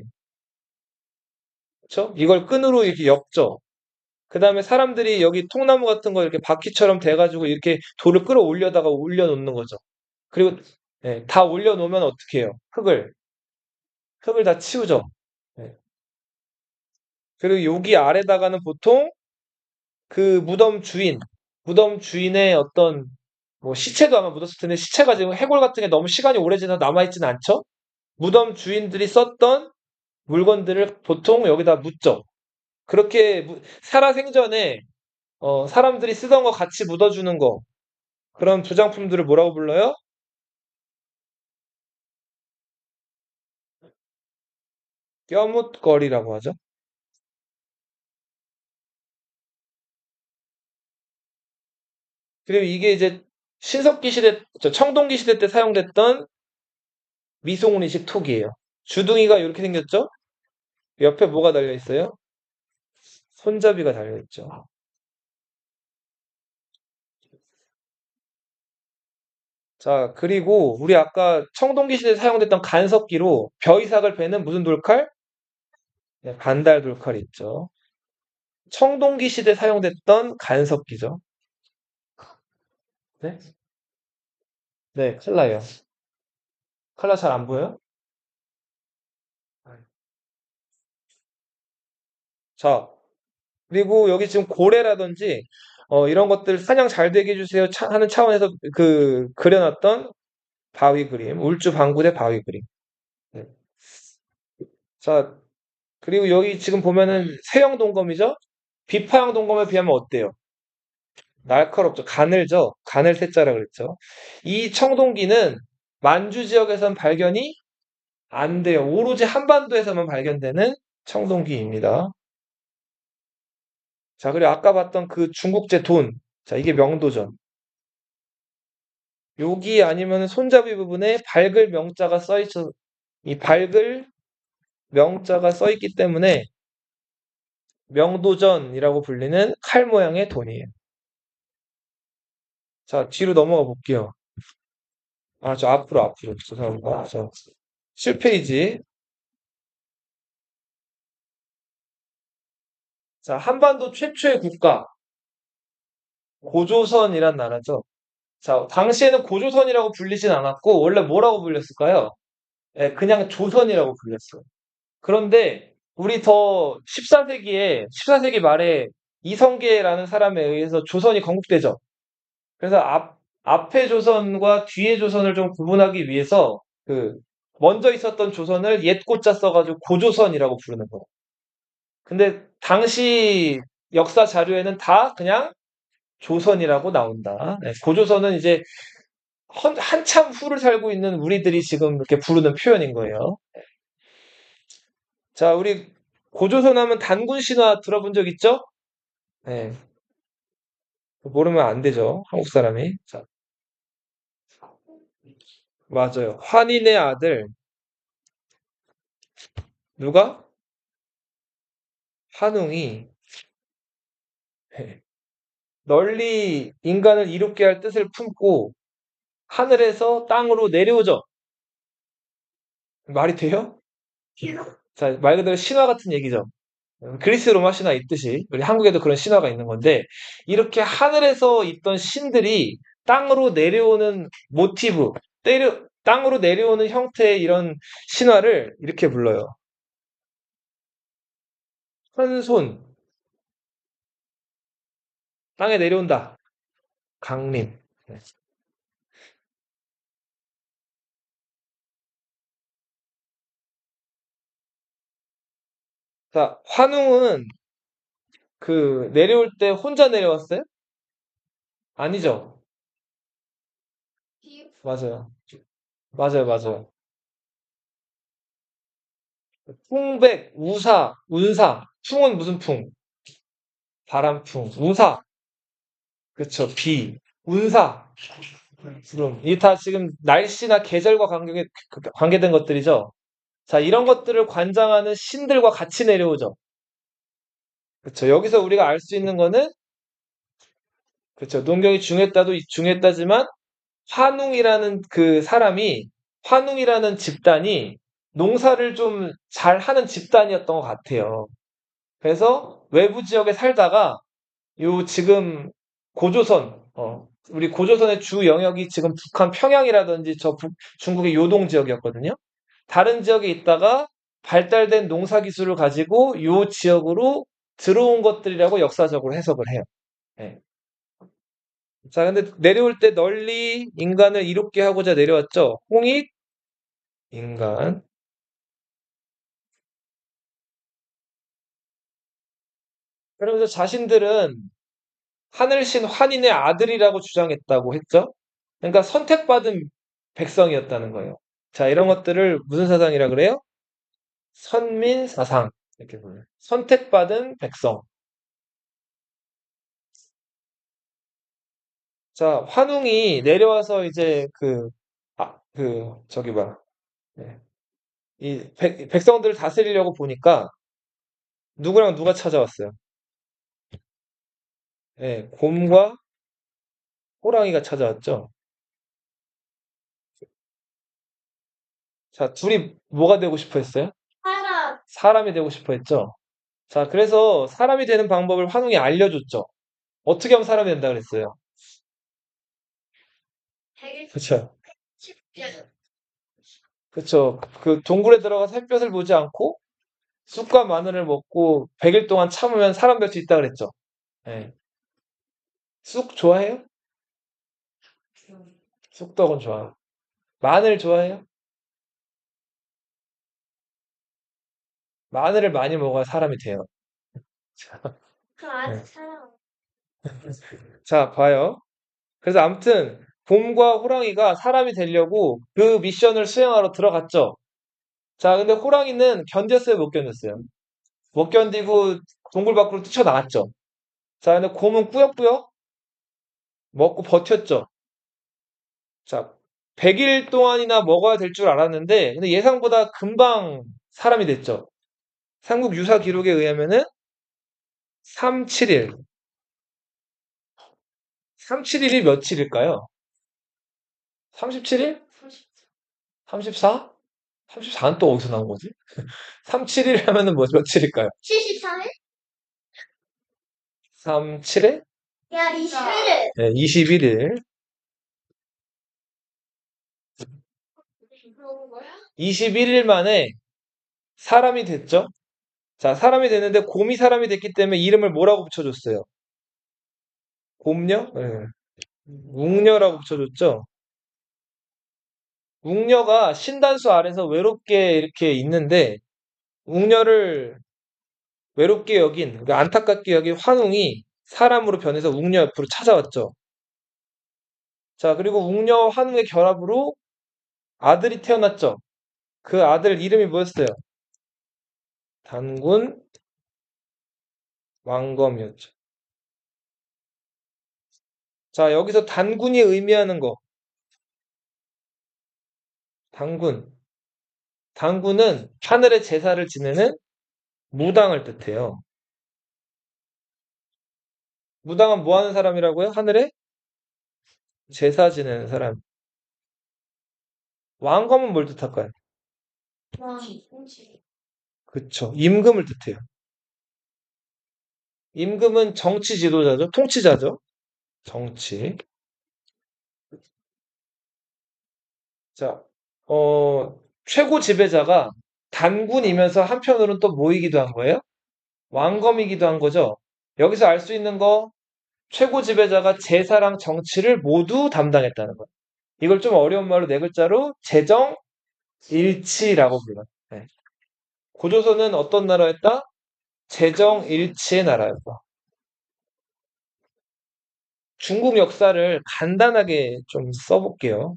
그쵸? 이걸 끈으로 이렇게 엮죠. 그 다음에 사람들이 여기 통나무 같은 거 이렇게 바퀴처럼 돼가지고 이렇게 돌을 끌어올려다가 올려놓는 거죠. 그리고, 예, 다 올려놓으면 어떻게 해요? 흙을 다 치우죠. 예. 그리고 여기 아래다가는 보통 그 무덤 주인의 어떤, 뭐 시체도 아마 묻었을 텐데, 시체가 지금 해골 같은 게 너무 시간이 오래 지나서 남아있지는 않죠? 무덤 주인들이 썼던 물건들을 보통 여기다 묻죠. 그렇게 살아생전에 사람들이 쓰던 거 같이 묻어주는 거, 그런 부장품들을 뭐라고 불러요? 껴묻거리라고 하죠. 그리고 이게 이제 신석기 시대, 청동기 시대 때 사용됐던 미송리식 톡이에요. 주둥이가 이렇게 생겼죠? 옆에 뭐가 달려 있어요? 손잡이가 달려 있죠. 자, 그리고 우리 아까 청동기 시대에 사용됐던 간석기로 벼이삭을 베는 무슨 돌칼? 네, 반달 돌칼 있죠. 청동기 시대 사용됐던 간석기죠. 네? 네, 칼라요. 칼라 잘 안 보여요? 자, 그리고 여기 지금 고래라든지 이런 것들 사냥 잘 되게 해주세요 하는 차원에서 그려놨던 바위 그림, 울주 방구대 바위 그림. 네. 자, 그리고 여기 지금 보면은 세형 동검이죠? 비파형 동검에 비하면 어때요? 날카롭죠. 가늘죠. 가늘 세자라 그랬죠. 이 청동기는 만주 지역에선 발견이 안 돼요. 오로지 한반도에서만 발견되는 청동기입니다. 자, 그리고 아까 봤던 그 중국제 돈. 자, 이게 명도전. 여기 아니면 손잡이 부분에 밝을 명자가 써있죠. 이 밝을 명자가 써있기 때문에 명도전이라고 불리는 칼 모양의 돈이에요. 자, 뒤로 넘어가 볼게요. 아, 저 앞으로. 죄송합니다. 7페이지. 자, 한반도 최초의 국가, 고조선이란 나라죠. 자, 당시에는 고조선이라고 불리진 않았고, 원래 뭐라고 불렸을까요? 예, 그냥 조선이라고 불렸어요. 그런데, 우리 더 14세기 말에 이성계라는 사람에 의해서 조선이 건국되죠. 그래서 앞에 조선과 뒤에 조선을 좀 구분하기 위해서, 먼저 있었던 조선을 옛고자 써가지고 고조선이라고 부르는 거예요. 근데 당시 역사 자료에는 다 그냥 조선이라고 나온다. 네, 고조선은 이제 한참 후를 살고 있는 우리들이 지금 이렇게 부르는 표현인 거예요. 자, 우리 고조선 하면 단군 신화 들어본 적 있죠? 네, 모르면 안 되죠. 한국 사람이. 자, 맞아요. 환인의 아들, 누가? 환웅이 네, 널리 인간을 이롭게 할 뜻을 품고 하늘에서 땅으로 내려오죠. 말이 돼요? 자, 말 그대로 신화 같은 얘기죠. 그리스 로마 신화 있듯이 우리 한국에도 그런 신화가 있는 건데 이렇게 하늘에서 있던 신들이 땅으로 내려오는 모티브, 땅으로 내려오는 형태의 이런 신화를 이렇게 불러요. 큰 손, 땅에 내려온다. 강림. 네. 자, 환웅은 내려올 때 혼자 내려왔어요? 아니죠. 비 맞아요. 맞아요. 풍백, 우사, 운사. 풍은 무슨 풍? 바람풍. 우사. 그쵸. 비. 운사. 그럼 이게 다 지금 날씨나 계절과 관계된 것들이죠. 자, 이런 것들을 관장하는 신들과 같이 내려오죠. 그렇죠. 여기서 우리가 알 수 있는 거는 그렇죠. 농경이 중요했다지만 환웅이라는 그 사람이 환웅이라는 집단이 농사를 좀 잘하는 집단이었던 것 같아요. 그래서 외부 지역에 살다가 요 지금 고조선, 우리 고조선의 주 영역이 지금 북한 평양이라든지 중국의 요동 지역이었거든요. 다른 지역에 있다가 발달된 농사 기술을 가지고 요 지역으로 들어온 것들이라고 역사적으로 해석을 해요. 예. 자, 근데 내려올 때 널리 인간을 이롭게 하고자 내려왔죠. 홍익, 인간. 그러면서 자신들은 하늘신 환인의 아들이라고 주장했다고 했죠. 그러니까 선택받은 백성이었다는 거예요. 자, 이런 것들을 무슨 사상이라 그래요? 선민사상. 이렇게 불러요. 선택받은 백성. 자, 환웅이 내려와서 이제 저기 봐. 네. 이 백성들을 다스리려고 보니까 누구랑 누가 찾아왔어요? 예, 곰과 호랑이가 찾아왔죠. 자, 둘이 뭐가 되고 싶어 했어요? 하나, 사람이 되고 싶어 했죠. 자, 그래서 사람이 되는 방법을 환웅이 알려줬죠. 어떻게 하면 사람이 된다 그랬어요? 되게 그쵸. 쉽게. 그쵸. 그 동굴에 들어가서 햇볕을 보지 않고 쑥과 마늘을 먹고 100일 동안 참으면 사람 될 수 있다 그랬죠. 예. 쑥 좋아해요? 쑥떡은 좋아. 마늘 좋아해요? 마늘을 많이 먹어야 사람이 돼요. 그 예. 아직 사람. 자, 봐요. 그래서 아무튼 곰과 호랑이가 사람이 되려고 그 미션을 수행하러 들어갔죠. 자, 근데 호랑이는 견뎠어요, 못 견뎠어요? 못 견디고 동굴 밖으로 뛰쳐나갔죠. 자, 근데 곰은 꾸역꾸역 먹고 버텼죠. 자, 100일 동안이나 먹어야 될 줄 알았는데, 근데 예상보다 금방 사람이 됐죠. 삼국 유사 기록에 의하면은 3, 7일. 3, 7일이 며칠일까요? 37일? 34? 34는 또 어디서 나온 거지? 3, 7일 하면은 며칠일까요? 73일? 3, 7일? 야, 21일. 네, 21일. 그런 거야? 21일 만에 사람이 됐죠? 자, 사람이 됐는데 곰이 사람이 됐기 때문에 이름을 뭐라고 붙여줬어요? 곰녀? 네. 웅녀라고 붙여줬죠? 웅녀가 신단수 아래서 외롭게 이렇게 있는데 웅녀를 외롭게 여긴, 그러니까 안타깝게 여긴 환웅이 사람으로 변해서 웅녀 옆으로 찾아왔죠. 자, 그리고 웅녀와 환웅의 결합으로 아들이 태어났죠. 그 아들 이름이 뭐였어요? 단군 왕검이었죠. 자, 여기서 단군이 의미하는 거, 단군. 단군은 하늘의 제사를 지내는 무당을 뜻해요. 무당은 뭐 하는 사람이라고요? 하늘의 제사 지내는 사람. 왕검은 뭘 뜻할까요? 왕, 공치. 그쵸. 임금을 뜻해요. 임금은 정치 지도자죠. 통치자죠. 정치. 자, 최고 지배자가 단군이면서 한편으로는 또 모이기도 한 거예요? 왕검이기도 한 거죠. 여기서 알 수 있는 거, 최고 지배자가 제사랑 정치를 모두 담당했다는 거예요. 이걸 좀 어려운 말로 네 글자로 재정일치라고 불러요. 네. 고조선은 어떤 나라였다? 재정일치의 나라였다. 중국 역사를 간단하게 좀 써볼게요.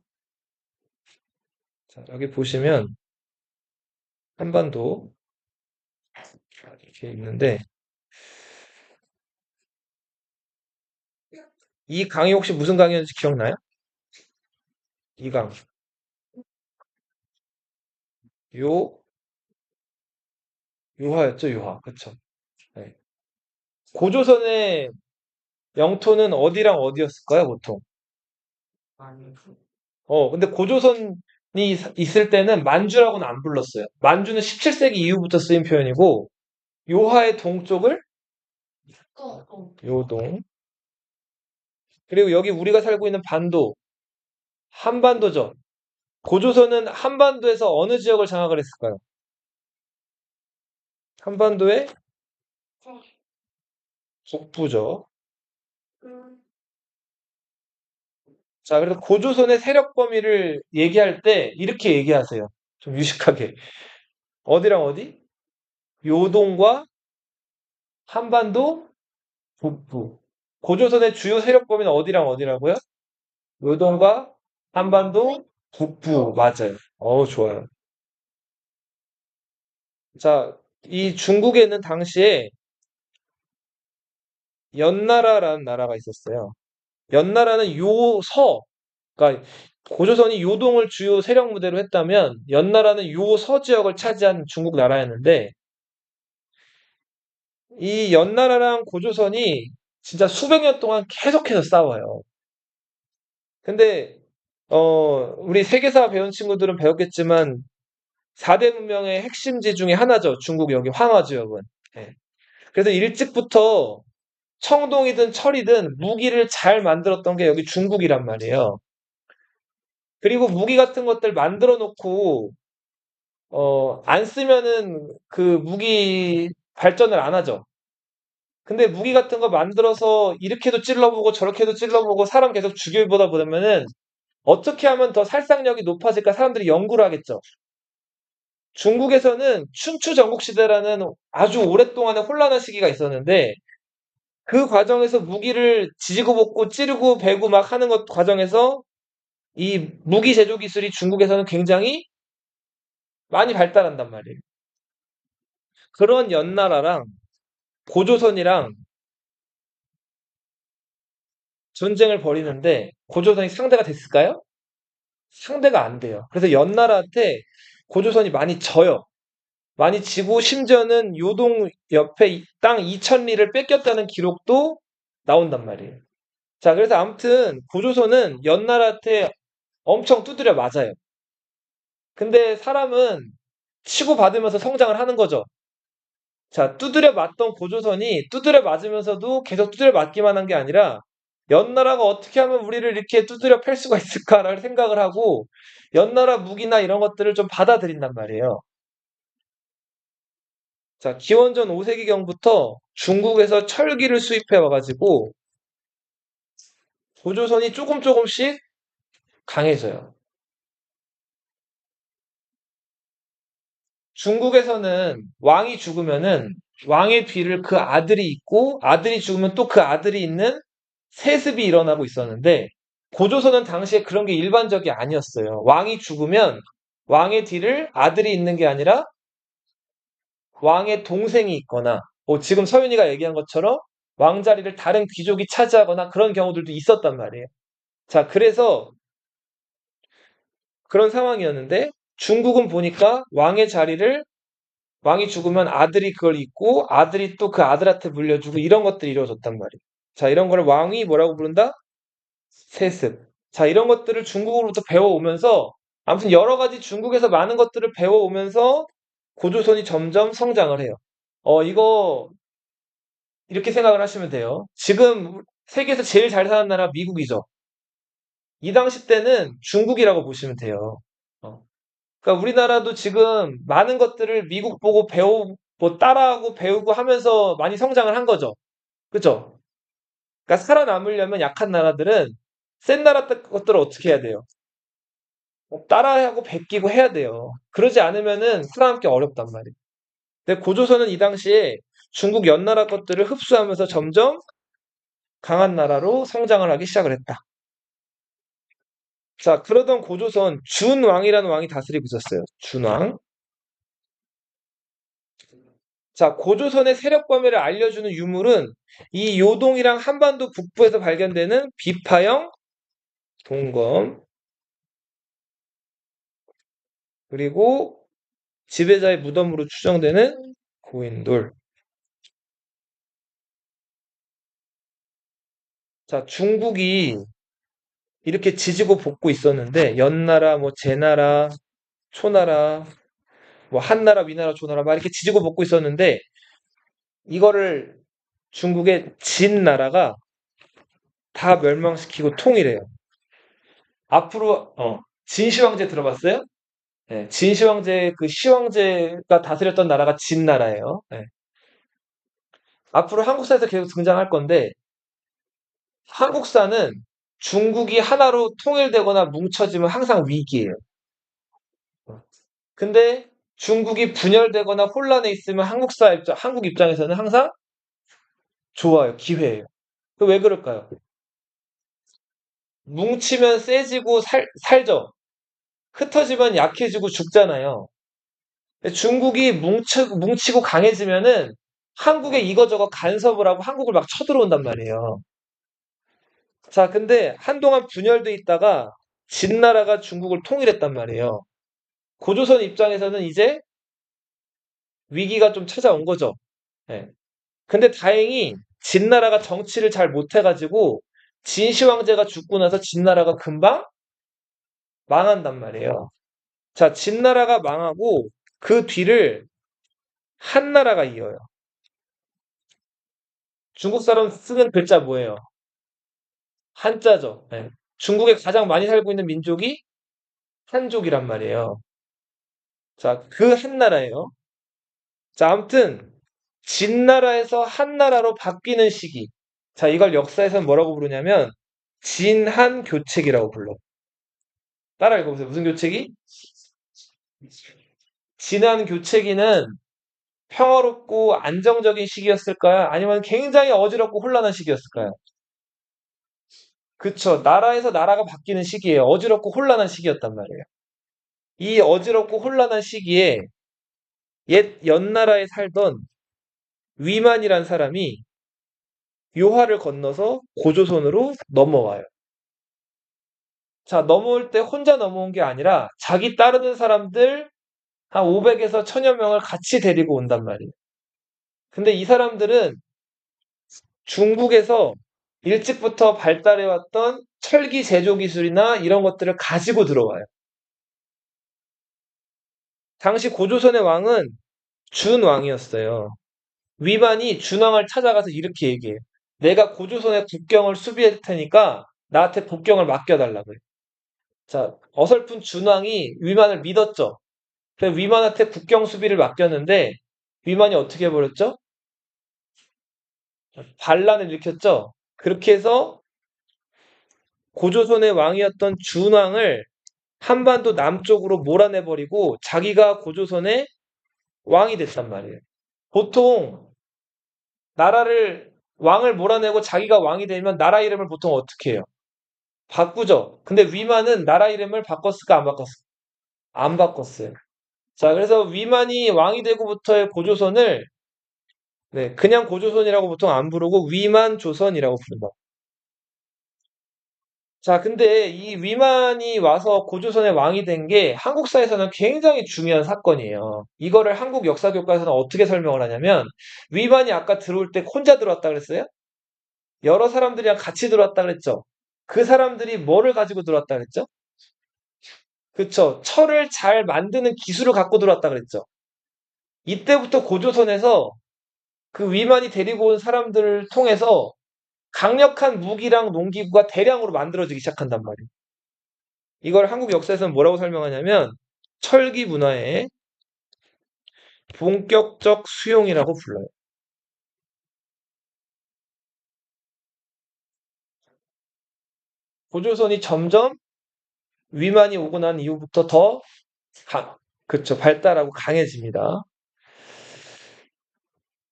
자, 여기 보시면 한반도 이렇게 있는데 이 강의 혹시 무슨 강의였는지 기억나요? 이강. 요, 요하였죠, 요하. 그쵸. 네. 고조선의 영토는 어디랑 어디였을까요, 보통? 근데 고조선이 있을 때는 만주라고는 안 불렀어요. 만주는 17세기 이후부터 쓰인 표현이고, 요하의 동쪽을 요동. 그리고 여기 우리가 살고 있는 반도, 한반도죠. 고조선은 한반도에서 어느 지역을 장악을 했을까요? 한반도의 북부죠. 자, 그래서 고조선의 세력 범위를 얘기할 때 이렇게 얘기하세요. 좀 유식하게. 어디랑 어디? 요동과 한반도 북부. 고조선의 주요 세력 범위는 어디랑 어디라고요? 요동과 한반도 북부. 맞아요. 좋아요. 자, 이 중국에는 당시에 연나라라는 나라가 있었어요. 연나라는 요서, 그러니까 고조선이 요동을 주요 세력 무대로 했다면 연나라는 요서 지역을 차지한 중국 나라였는데 이 연나라랑 고조선이 진짜 수백 년 동안 계속해서 싸워요. 근데 우리 세계사 배운 친구들은 배웠겠지만 4대 문명의 핵심지 중에 하나죠. 중국 여기 황하 지역은. 예. 그래서 일찍부터 청동이든 철이든 무기를 잘 만들었던 게 여기 중국이란 말이에요. 그리고 무기 같은 것들 만들어 놓고 안 쓰면은 그 무기 발전을 안 하죠. 근데 무기 같은 거 만들어서 이렇게도 찔러보고 저렇게도 찔러보고 사람 계속 죽여보다 보면은 어떻게 하면 더 살상력이 높아질까 사람들이 연구를 하겠죠. 중국에서는 춘추 전국시대라는 아주 오랫동안의 혼란한 시기가 있었는데 그 과정에서 무기를 지지고 볶고 찌르고 베고 막 하는 것 과정에서 이 무기 제조 기술이 중국에서는 굉장히 많이 발달한단 말이에요. 그런 연나라랑 고조선이랑 전쟁을 벌이는데 고조선이 상대가 됐을까요? 상대가 안 돼요. 그래서 연나라한테 고조선이 많이 져요. 많이 지고 심지어는 요동 옆에 땅 2,000리를 뺏겼다는 기록도 나온단 말이에요. 자, 그래서 아무튼 고조선은 연나라한테 엄청 두드려 맞아요. 근데 사람은 치고받으면서 성장을 하는 거죠. 자, 두드려 맞던 고조선이 두드려 맞으면서도 계속 두드려 맞기만 한 게 아니라 연나라가 어떻게 하면 우리를 이렇게 두드려 팰 수가 있을까라는 생각을 하고 연나라 무기나 이런 것들을 좀 받아들인단 말이에요. 자, 기원전 5세기경부터 중국에서 철기를 수입해 와가지고 고조선이 조금 조금씩 강해져요. 중국에서는 왕이 죽으면은 왕의 뒤를 그 아들이 잇고 아들이 죽으면 또 그 아들이 잇는 세습이 일어나고 있었는데 고조선은 당시에 그런 게 일반적이 아니었어요. 왕이 죽으면 왕의 뒤를 아들이 잇는 게 아니라 왕의 동생이 있거나 지금 서윤이가 얘기한 것처럼 왕자리를 다른 귀족이 차지하거나 그런 경우들도 있었단 말이에요. 자, 그래서 그런 상황이었는데 중국은 보니까 왕의 자리를 왕이 죽으면 아들이 그걸 잇고 아들이 또 그 아들한테 물려주고 이런 것들이 이루어졌단 말이에요. 자, 이런 걸 왕이 뭐라고 부른다? 세습. 자, 이런 것들을 중국으로부터 배워오면서 아무튼 여러 가지 중국에서 많은 것들을 배워오면서 고조선이 점점 성장을 해요. 이거 이렇게 생각을 하시면 돼요. 지금 세계에서 제일 잘 사는 나라 미국이죠. 이 당시 때는 중국이라고 보시면 돼요. 어. 그러니까 우리나라도 지금 많은 것들을 미국 보고 뭐 따라하고 배우고 하면서 많이 성장을 한 거죠. 그죠? 그러니까 살아남으려면 약한 나라들은 센 나라 것들을 어떻게 해야 돼요? 따라하고 베끼고 해야 돼요. 그러지 않으면은 살아남기 어렵단 말이에요. 근데 고조선은 이 당시에 중국 연나라 것들을 흡수하면서 점점 강한 나라로 성장을 하기 시작을 했다. 자, 그러던 고조선 준왕이라는 왕이 다스리고 있었어요. 준왕. 자, 고조선의 세력 범위를 알려주는 유물은 이 요동이랑 한반도 북부에서 발견되는 비파형 동검, 그리고 지배자의 무덤으로 추정되는 고인돌. 자, 중국이 이렇게 지지고 볶고 있었는데 연나라, 뭐 제나라, 초나라, 뭐 한나라, 위나라, 조나라 막 이렇게 지지고 볶고 있었는데 이거를 중국의 진나라가 다 멸망시키고 통일해요. 앞으로 진시황제 들어봤어요? 네, 진시황제 그 시황제가 다스렸던 나라가 진나라예요. 네. 앞으로 한국사에서 계속 등장할 건데 한국사는 중국이 하나로 통일되거나 뭉쳐지면 항상 위기예요. 근데 중국이 분열되거나 혼란에 있으면 한국 입장에서는 항상 좋아요. 기회예요. 그 왜 그럴까요? 뭉치면 세지고 살죠. 흩어지면 약해지고 죽잖아요. 근데 중국이 뭉치고 강해지면은 한국에 이거저거 간섭을 하고 한국을 막 쳐들어온단 말이에요. 자, 근데 한동안 분열돼 있다가 진나라가 중국을 통일했단 말이에요. 고조선 입장에서는 이제 위기가 좀 찾아온 거죠. 예. 근데 다행히 진나라가 정치를 잘 못해가지고 진시황제가 죽고 나서 진나라가 금방 망한단 말이에요. 자, 진나라가 망하고 그 뒤를 한나라가 이어요. 중국 사람 쓰는 글자 뭐예요? 한자죠. 예. 중국에 가장 많이 살고 있는 민족이 한족이란 말이에요. 자, 그 한나라예요. 자, 아무튼 진나라에서 한나라로 바뀌는 시기. 자, 이걸 역사에서는 뭐라고 부르냐면 진한 교책이라고 불러. 따라 읽어보세요. 무슨 교책이? 진한 교체기는 평화롭고 안정적인 시기였을까요? 아니면 굉장히 어지럽고 혼란한 시기였을까요? 그쵸. 나라에서 나라가 바뀌는 시기예요. 어지럽고 혼란한 시기였단 말이에요. 이 어지럽고 혼란한 시기에 옛 연나라에 살던 위만이란 사람이 요하를 건너서 고조선으로 넘어와요. 자, 넘어올 때 혼자 넘어온 게 아니라 자기 따르는 사람들 한 500에서 1000여 명을 같이 데리고 온단 말이에요. 근데 이 사람들은 중국에서 일찍부터 발달해왔던 철기 제조 기술이나 이런 것들을 가지고 들어와요. 당시 고조선의 왕은 준왕이었어요. 위만이 준왕을 찾아가서 이렇게 얘기해요. 내가 고조선의 국경을 수비할 테니까 나한테 국경을 맡겨달라고요. 자, 어설픈 준왕이 위만을 믿었죠. 그래서 위만한테 국경 수비를 맡겼는데 위만이 어떻게 해버렸죠? 반란을 일으켰죠. 그렇게 해서 고조선의 왕이었던 준왕을 한반도 남쪽으로 몰아내버리고 자기가 고조선의 왕이 됐단 말이에요. 보통 왕을 몰아내고 자기가 왕이 되면 나라 이름을 보통 어떻게 해요? 바꾸죠. 근데 위만은 나라 이름을 바꿨을까 안 바꿨을까? 안 바꿨어요. 자, 그래서 위만이 왕이 되고부터의 고조선을 네, 그냥 고조선이라고 보통 안 부르고 위만조선이라고 부른다. 자, 근데 이 위만이 와서 고조선의 왕이 된 게 한국사에서는 굉장히 중요한 사건이에요. 이거를 한국 역사 교과에서는 어떻게 설명을 하냐면 위만이 아까 들어올 때 혼자 들어왔다 그랬어요? 여러 사람들이랑 같이 들어왔다 그랬죠? 그 사람들이 뭐를 가지고 들어왔다 그랬죠? 그쵸. 철을 잘 만드는 기술을 갖고 들어왔다 그랬죠? 이때부터 고조선에서 그 위만이 데리고 온 사람들을 통해서 강력한 무기랑 농기구가 대량으로 만들어지기 시작한단 말이에요. 이걸 한국 역사에서는 뭐라고 설명하냐면 철기 문화의 본격적 수용이라고 불러요. 고조선이 점점 위만이 오고 난 이후부터 더 그쵸, 발달하고 강해집니다.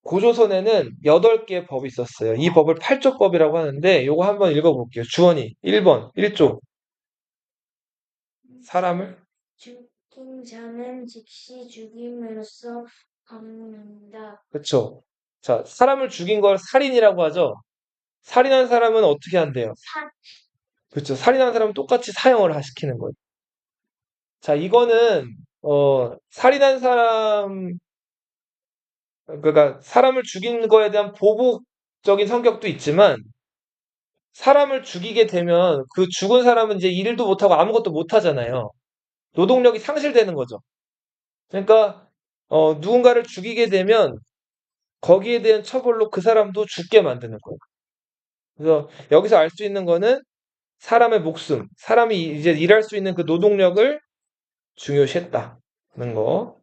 고조선에는 8개의 법이 있었어요. 이 법을 팔조법이라고 하는데 요거 한번 읽어볼게요. 주원이 1번 1조 사람을 죽인 자는 즉시 죽임으로써 갚는다. 그쵸. 자, 사람을 죽인 걸 살인이라고 하죠. 살인한 사람은 어떻게 한대요? 그쵸. 살인한 사람은 똑같이 사형을 시키는 거예요. 자, 이거는 살인한 사람, 그러니까 사람을 죽인 거에 대한 보복적인 성격도 있지만 사람을 죽이게 되면 그 죽은 사람은 이제 일도 못하고 아무것도 못하잖아요. 노동력이 상실되는 거죠. 그러니까 누군가를 죽이게 되면 거기에 대한 처벌로 그 사람도 죽게 만드는 거예요. 그래서 여기서 알 수 있는 거는 사람의 목숨, 사람이 이제 일할 수 있는 그 노동력을 중요시했다는 거.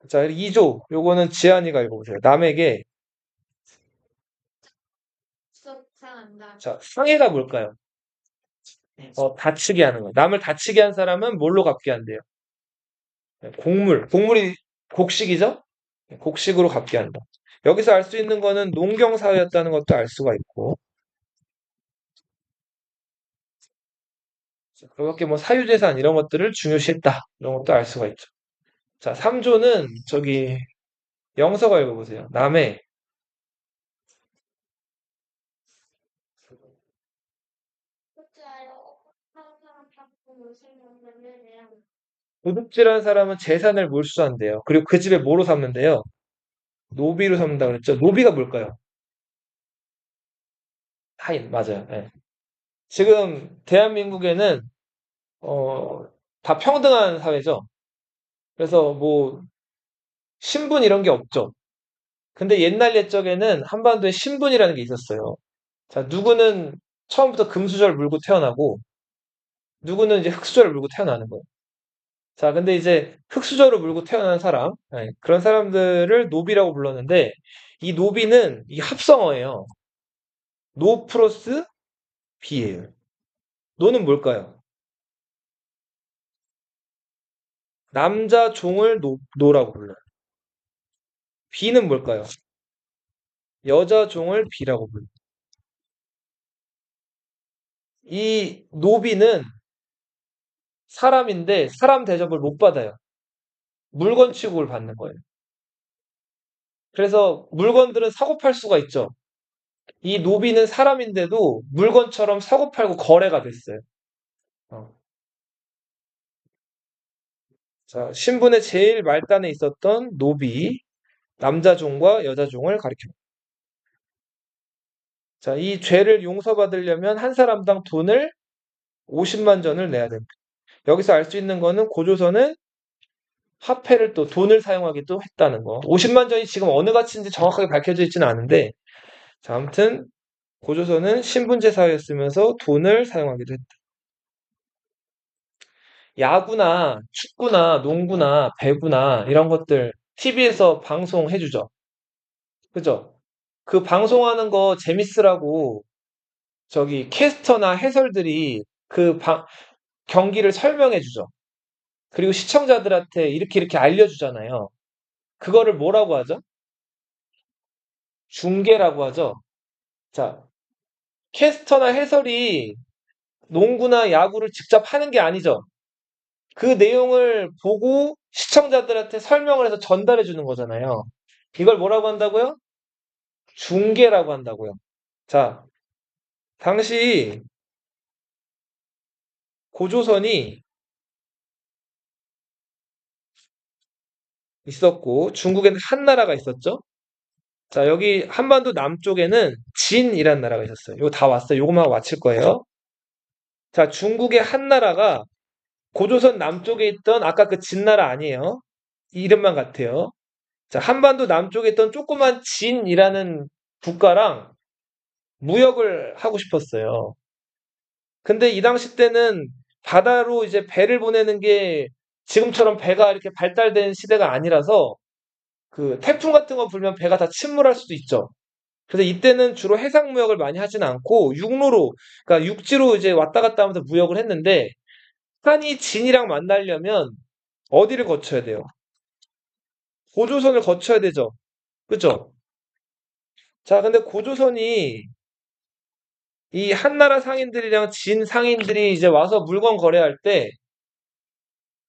자, 2조. 요거는 지한이가 읽어보세요. 남에게, 수상한다. 자, 상해가 뭘까요? 다치게 하는 거예요. 남을 다치게 한 사람은 뭘로 갚게 한대요? 곡물. 곡물이 곡식이죠? 곡식으로 갚게 한다. 여기서 알 수 있는 거는 농경사회였다는 것도 알 수가 있고, 그렇게 뭐 사유재산 이런 것들을 중요시했다. 이런 것도 알 수가 있죠. 자, 3조는 저기 영서가 읽어보세요. 남의 숙제하여 항상 작품을 생각하는 내용. 도둑질한 사람은 재산을 몰수한대요. 그리고 그 집에 뭐로 삼는데요? 노비로 삼는다 그랬죠. 노비가 뭘까요? 타인, 맞아요. 예. 지금 대한민국에는 어, 다 평등한 사회죠. 그래서 뭐 신분 이런 게 없죠. 근데 옛날 옛적에는 한반도에 신분이라는 게 있었어요. 자, 누구는 처음부터 금수저를 물고 태어나고 누구는 이제 흙수저를 물고 태어나는 거예요. 자, 근데 이제 흙수저로 물고 태어난 사람, 그런 사람들을 노비라고 불렀는데 이 노비는 이 합성어예요. 노 플러스 비예요. 노는 뭘까요? 남자 종을 노라고 불러요. 비는 뭘까요? 여자 종을 비라고 불러요. 이 노비는 사람인데 사람 대접을 못 받아요. 물건 취급을 받는 거예요. 그래서 물건들은 사고 팔 수가 있죠. 이 노비는 사람인데도 물건처럼 사고 팔고 거래가 됐어요. 어. 자, 신분의 제일 말단에 있었던 노비, 남자 종과 여자 종을 가리킵니다. 자, 이 죄를 용서받으려면 한 사람당 돈을 50만 전을 내야 됩니다. 여기서 알 수 있는 거는 고조선은 화폐를 또 돈을 사용하기도 했다는 거. 50만 전이 지금 어느 가치인지 정확하게 밝혀져 있지는 않은데, 자, 아무튼 고조선은 신분제 사회였으면서 돈을 사용하기도 했다. 야구나 축구나 농구나 배구나 이런 것들 TV에서 방송해주죠. 그죠? 그 방송하는 거 재밌으라고 저기 캐스터나 해설들이 그 경기를 설명해주죠. 그리고 시청자들한테 이렇게 알려주잖아요. 그거를 뭐라고 하죠? 중계라고 하죠. 자, 캐스터나 해설이 농구나 야구를 직접 하는 게 아니죠. 그 내용을 보고 시청자들한테 설명을 해서 전달해 주는 거잖아요. 이걸 뭐라고 한다고요? 중계라고 한다고요. 자, 당시 고조선이 있었고 중국에는 한나라가 있었죠. 자, 여기 한반도 남쪽에는 진이라는 나라가 있었어요. 이거 다 왔어요. 요거만 맞힐 거예요. 자, 중국의 한나라가 고조선 남쪽에 있던 아까 그 진나라 아니에요. 이름만 같아요. 자, 한반도 남쪽에 있던 조그만 진이라는 국가랑 무역을 하고 싶었어요. 근데 이 당시 때는 바다로 이제 배를 보내는 게 지금처럼 배가 이렇게 발달된 시대가 아니라서 그 태풍 같은 거 불면 배가 다 침몰할 수도 있죠. 그래서 이때는 주로 해상 무역을 많이 하진 않고 육로로, 그러니까 육지로 이제 왔다 갔다 하면서 무역을 했는데 한이 진이랑 만나려면 어디를 거쳐야 돼요? 고조선을 거쳐야 되죠. 그죠? 자, 근데 고조선이 이 한나라 상인들이랑 진 상인들이 이제 와서 물건 거래할 때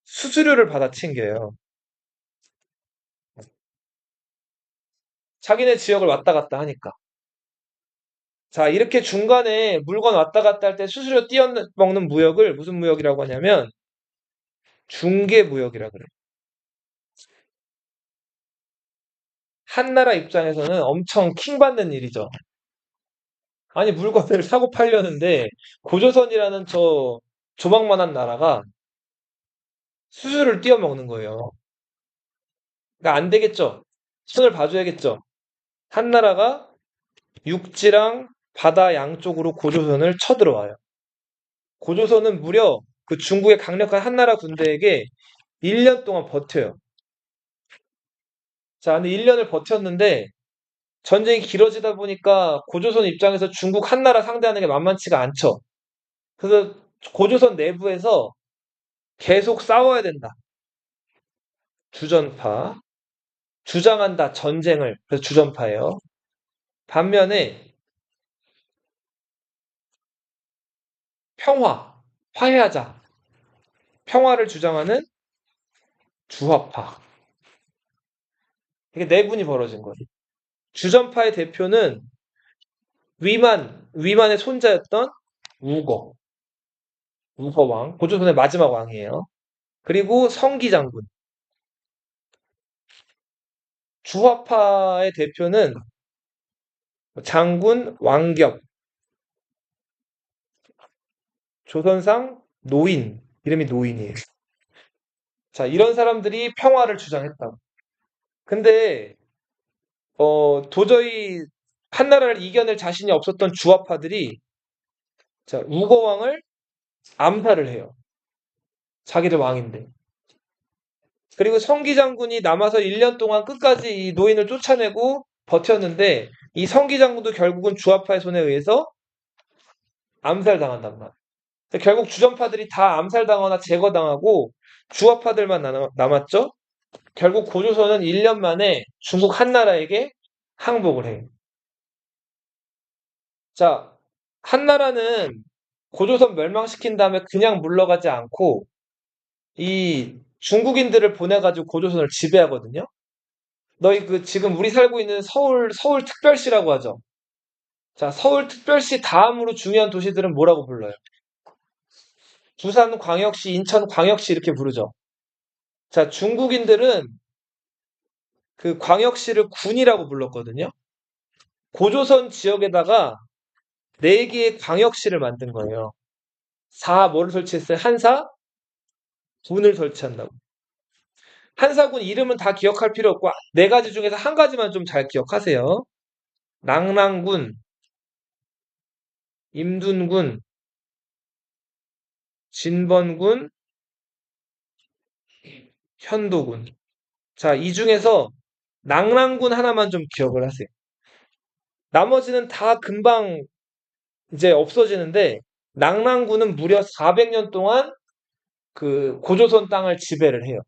수수료를 받아 챙겨요. 자기네 지역을 왔다 갔다 하니까. 자, 이렇게 중간에 물건 왔다 갔다 할 때 수수료 띄어먹는 무역을 무슨 무역이라고 하냐면 중개무역이라 그래. 한 나라 입장에서는 엄청 킹받는 일이죠. 아니, 물건을 사고 팔려는데 고조선이라는 저 조망만한 나라가 수수료를 띄어먹는 거예요. 그러니까 안 되겠죠. 손을 봐줘야겠죠. 한 나라가 육지랑 바다 양쪽으로 고조선을 쳐들어와요. 고조선은 무려 그 중국의 강력한 한나라 군대에게 1년 동안 버텨요. 자, 근데 1년을 버텼는데 전쟁이 길어지다 보니까 고조선 입장에서 중국 한나라 상대하는 게 만만치가 않죠. 그래서 고조선 내부에서 계속 싸워야 된다. 주전파. 주장한다. 전쟁을. 그래서 주전파예요. 반면에 평화. 화해하자. 평화를 주장하는 주화파. 이게 내분이 벌어진 거예요. 주전파의 대표는 위만의 손자였던 우거. 우거왕. 고조선의 마지막 왕이에요. 그리고 성기장군. 주화파의 대표는 장군 왕겹. 조선상 노인. 이름이 노인이에요. 자, 이런 사람들이 평화를 주장했다고. 근데 도저히 한나라를 이겨낼 자신이 없었던 주화파들이 자, 우거왕을 암살을 해요. 자기들 왕인데. 그리고 성기 장군이 남아서 1년 동안 끝까지 이 노인을 쫓아내고 버텼는데 이 성기 장군도 결국은 주화파의 손에 의해서 암살당한단 말이에요. 결국 주전파들이 다 암살당하거나 제거당하고 주화파들만 남았죠. 결국 고조선은 1년 만에 중국 한나라에게 항복을 해요. 자, 한나라는 고조선 멸망시킨 다음에 그냥 물러가지 않고 이 중국인들을 보내가지고 고조선을 지배하거든요. 너희 그 지금 우리 살고 있는 서울 특별시라고 하죠. 자, 서울 특별시 다음으로 중요한 도시들은 뭐라고 불러요? 부산 광역시, 인천 광역시 이렇게 부르죠. 자, 중국인들은 그 광역시를 군이라고 불렀거든요. 고조선 지역에다가 4개의 광역시를 만든 거예요. 뭐를 설치했어요? 한사, 군을 설치한다고. 한사군 이름은 다 기억할 필요 없고 4가지 중에서 한 가지만 좀 잘 기억하세요. 낭랑군, 임둔군, 진번군, 현도군. 자, 이 중에서 낭랑군 하나만 좀 기억을 하세요. 나머지는 다 금방 이제 없어지는데 낭랑군은 무려 400년 동안 그 고조선 땅을 지배를 해요.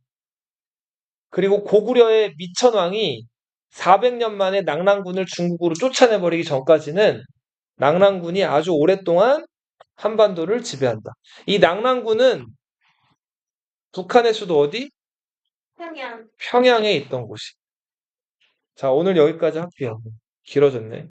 그리고 고구려의 미천왕이 400년 만에 낭랑군을 중국으로 쫓아내버리기 전까지는 낭랑군이 아주 오랫동안 한반도를 지배한다. 이 낭랑군은 북한의 수도 어디? 평양. 평양에 있던 곳이. 자, 오늘 여기까지 할게요. 길어졌네.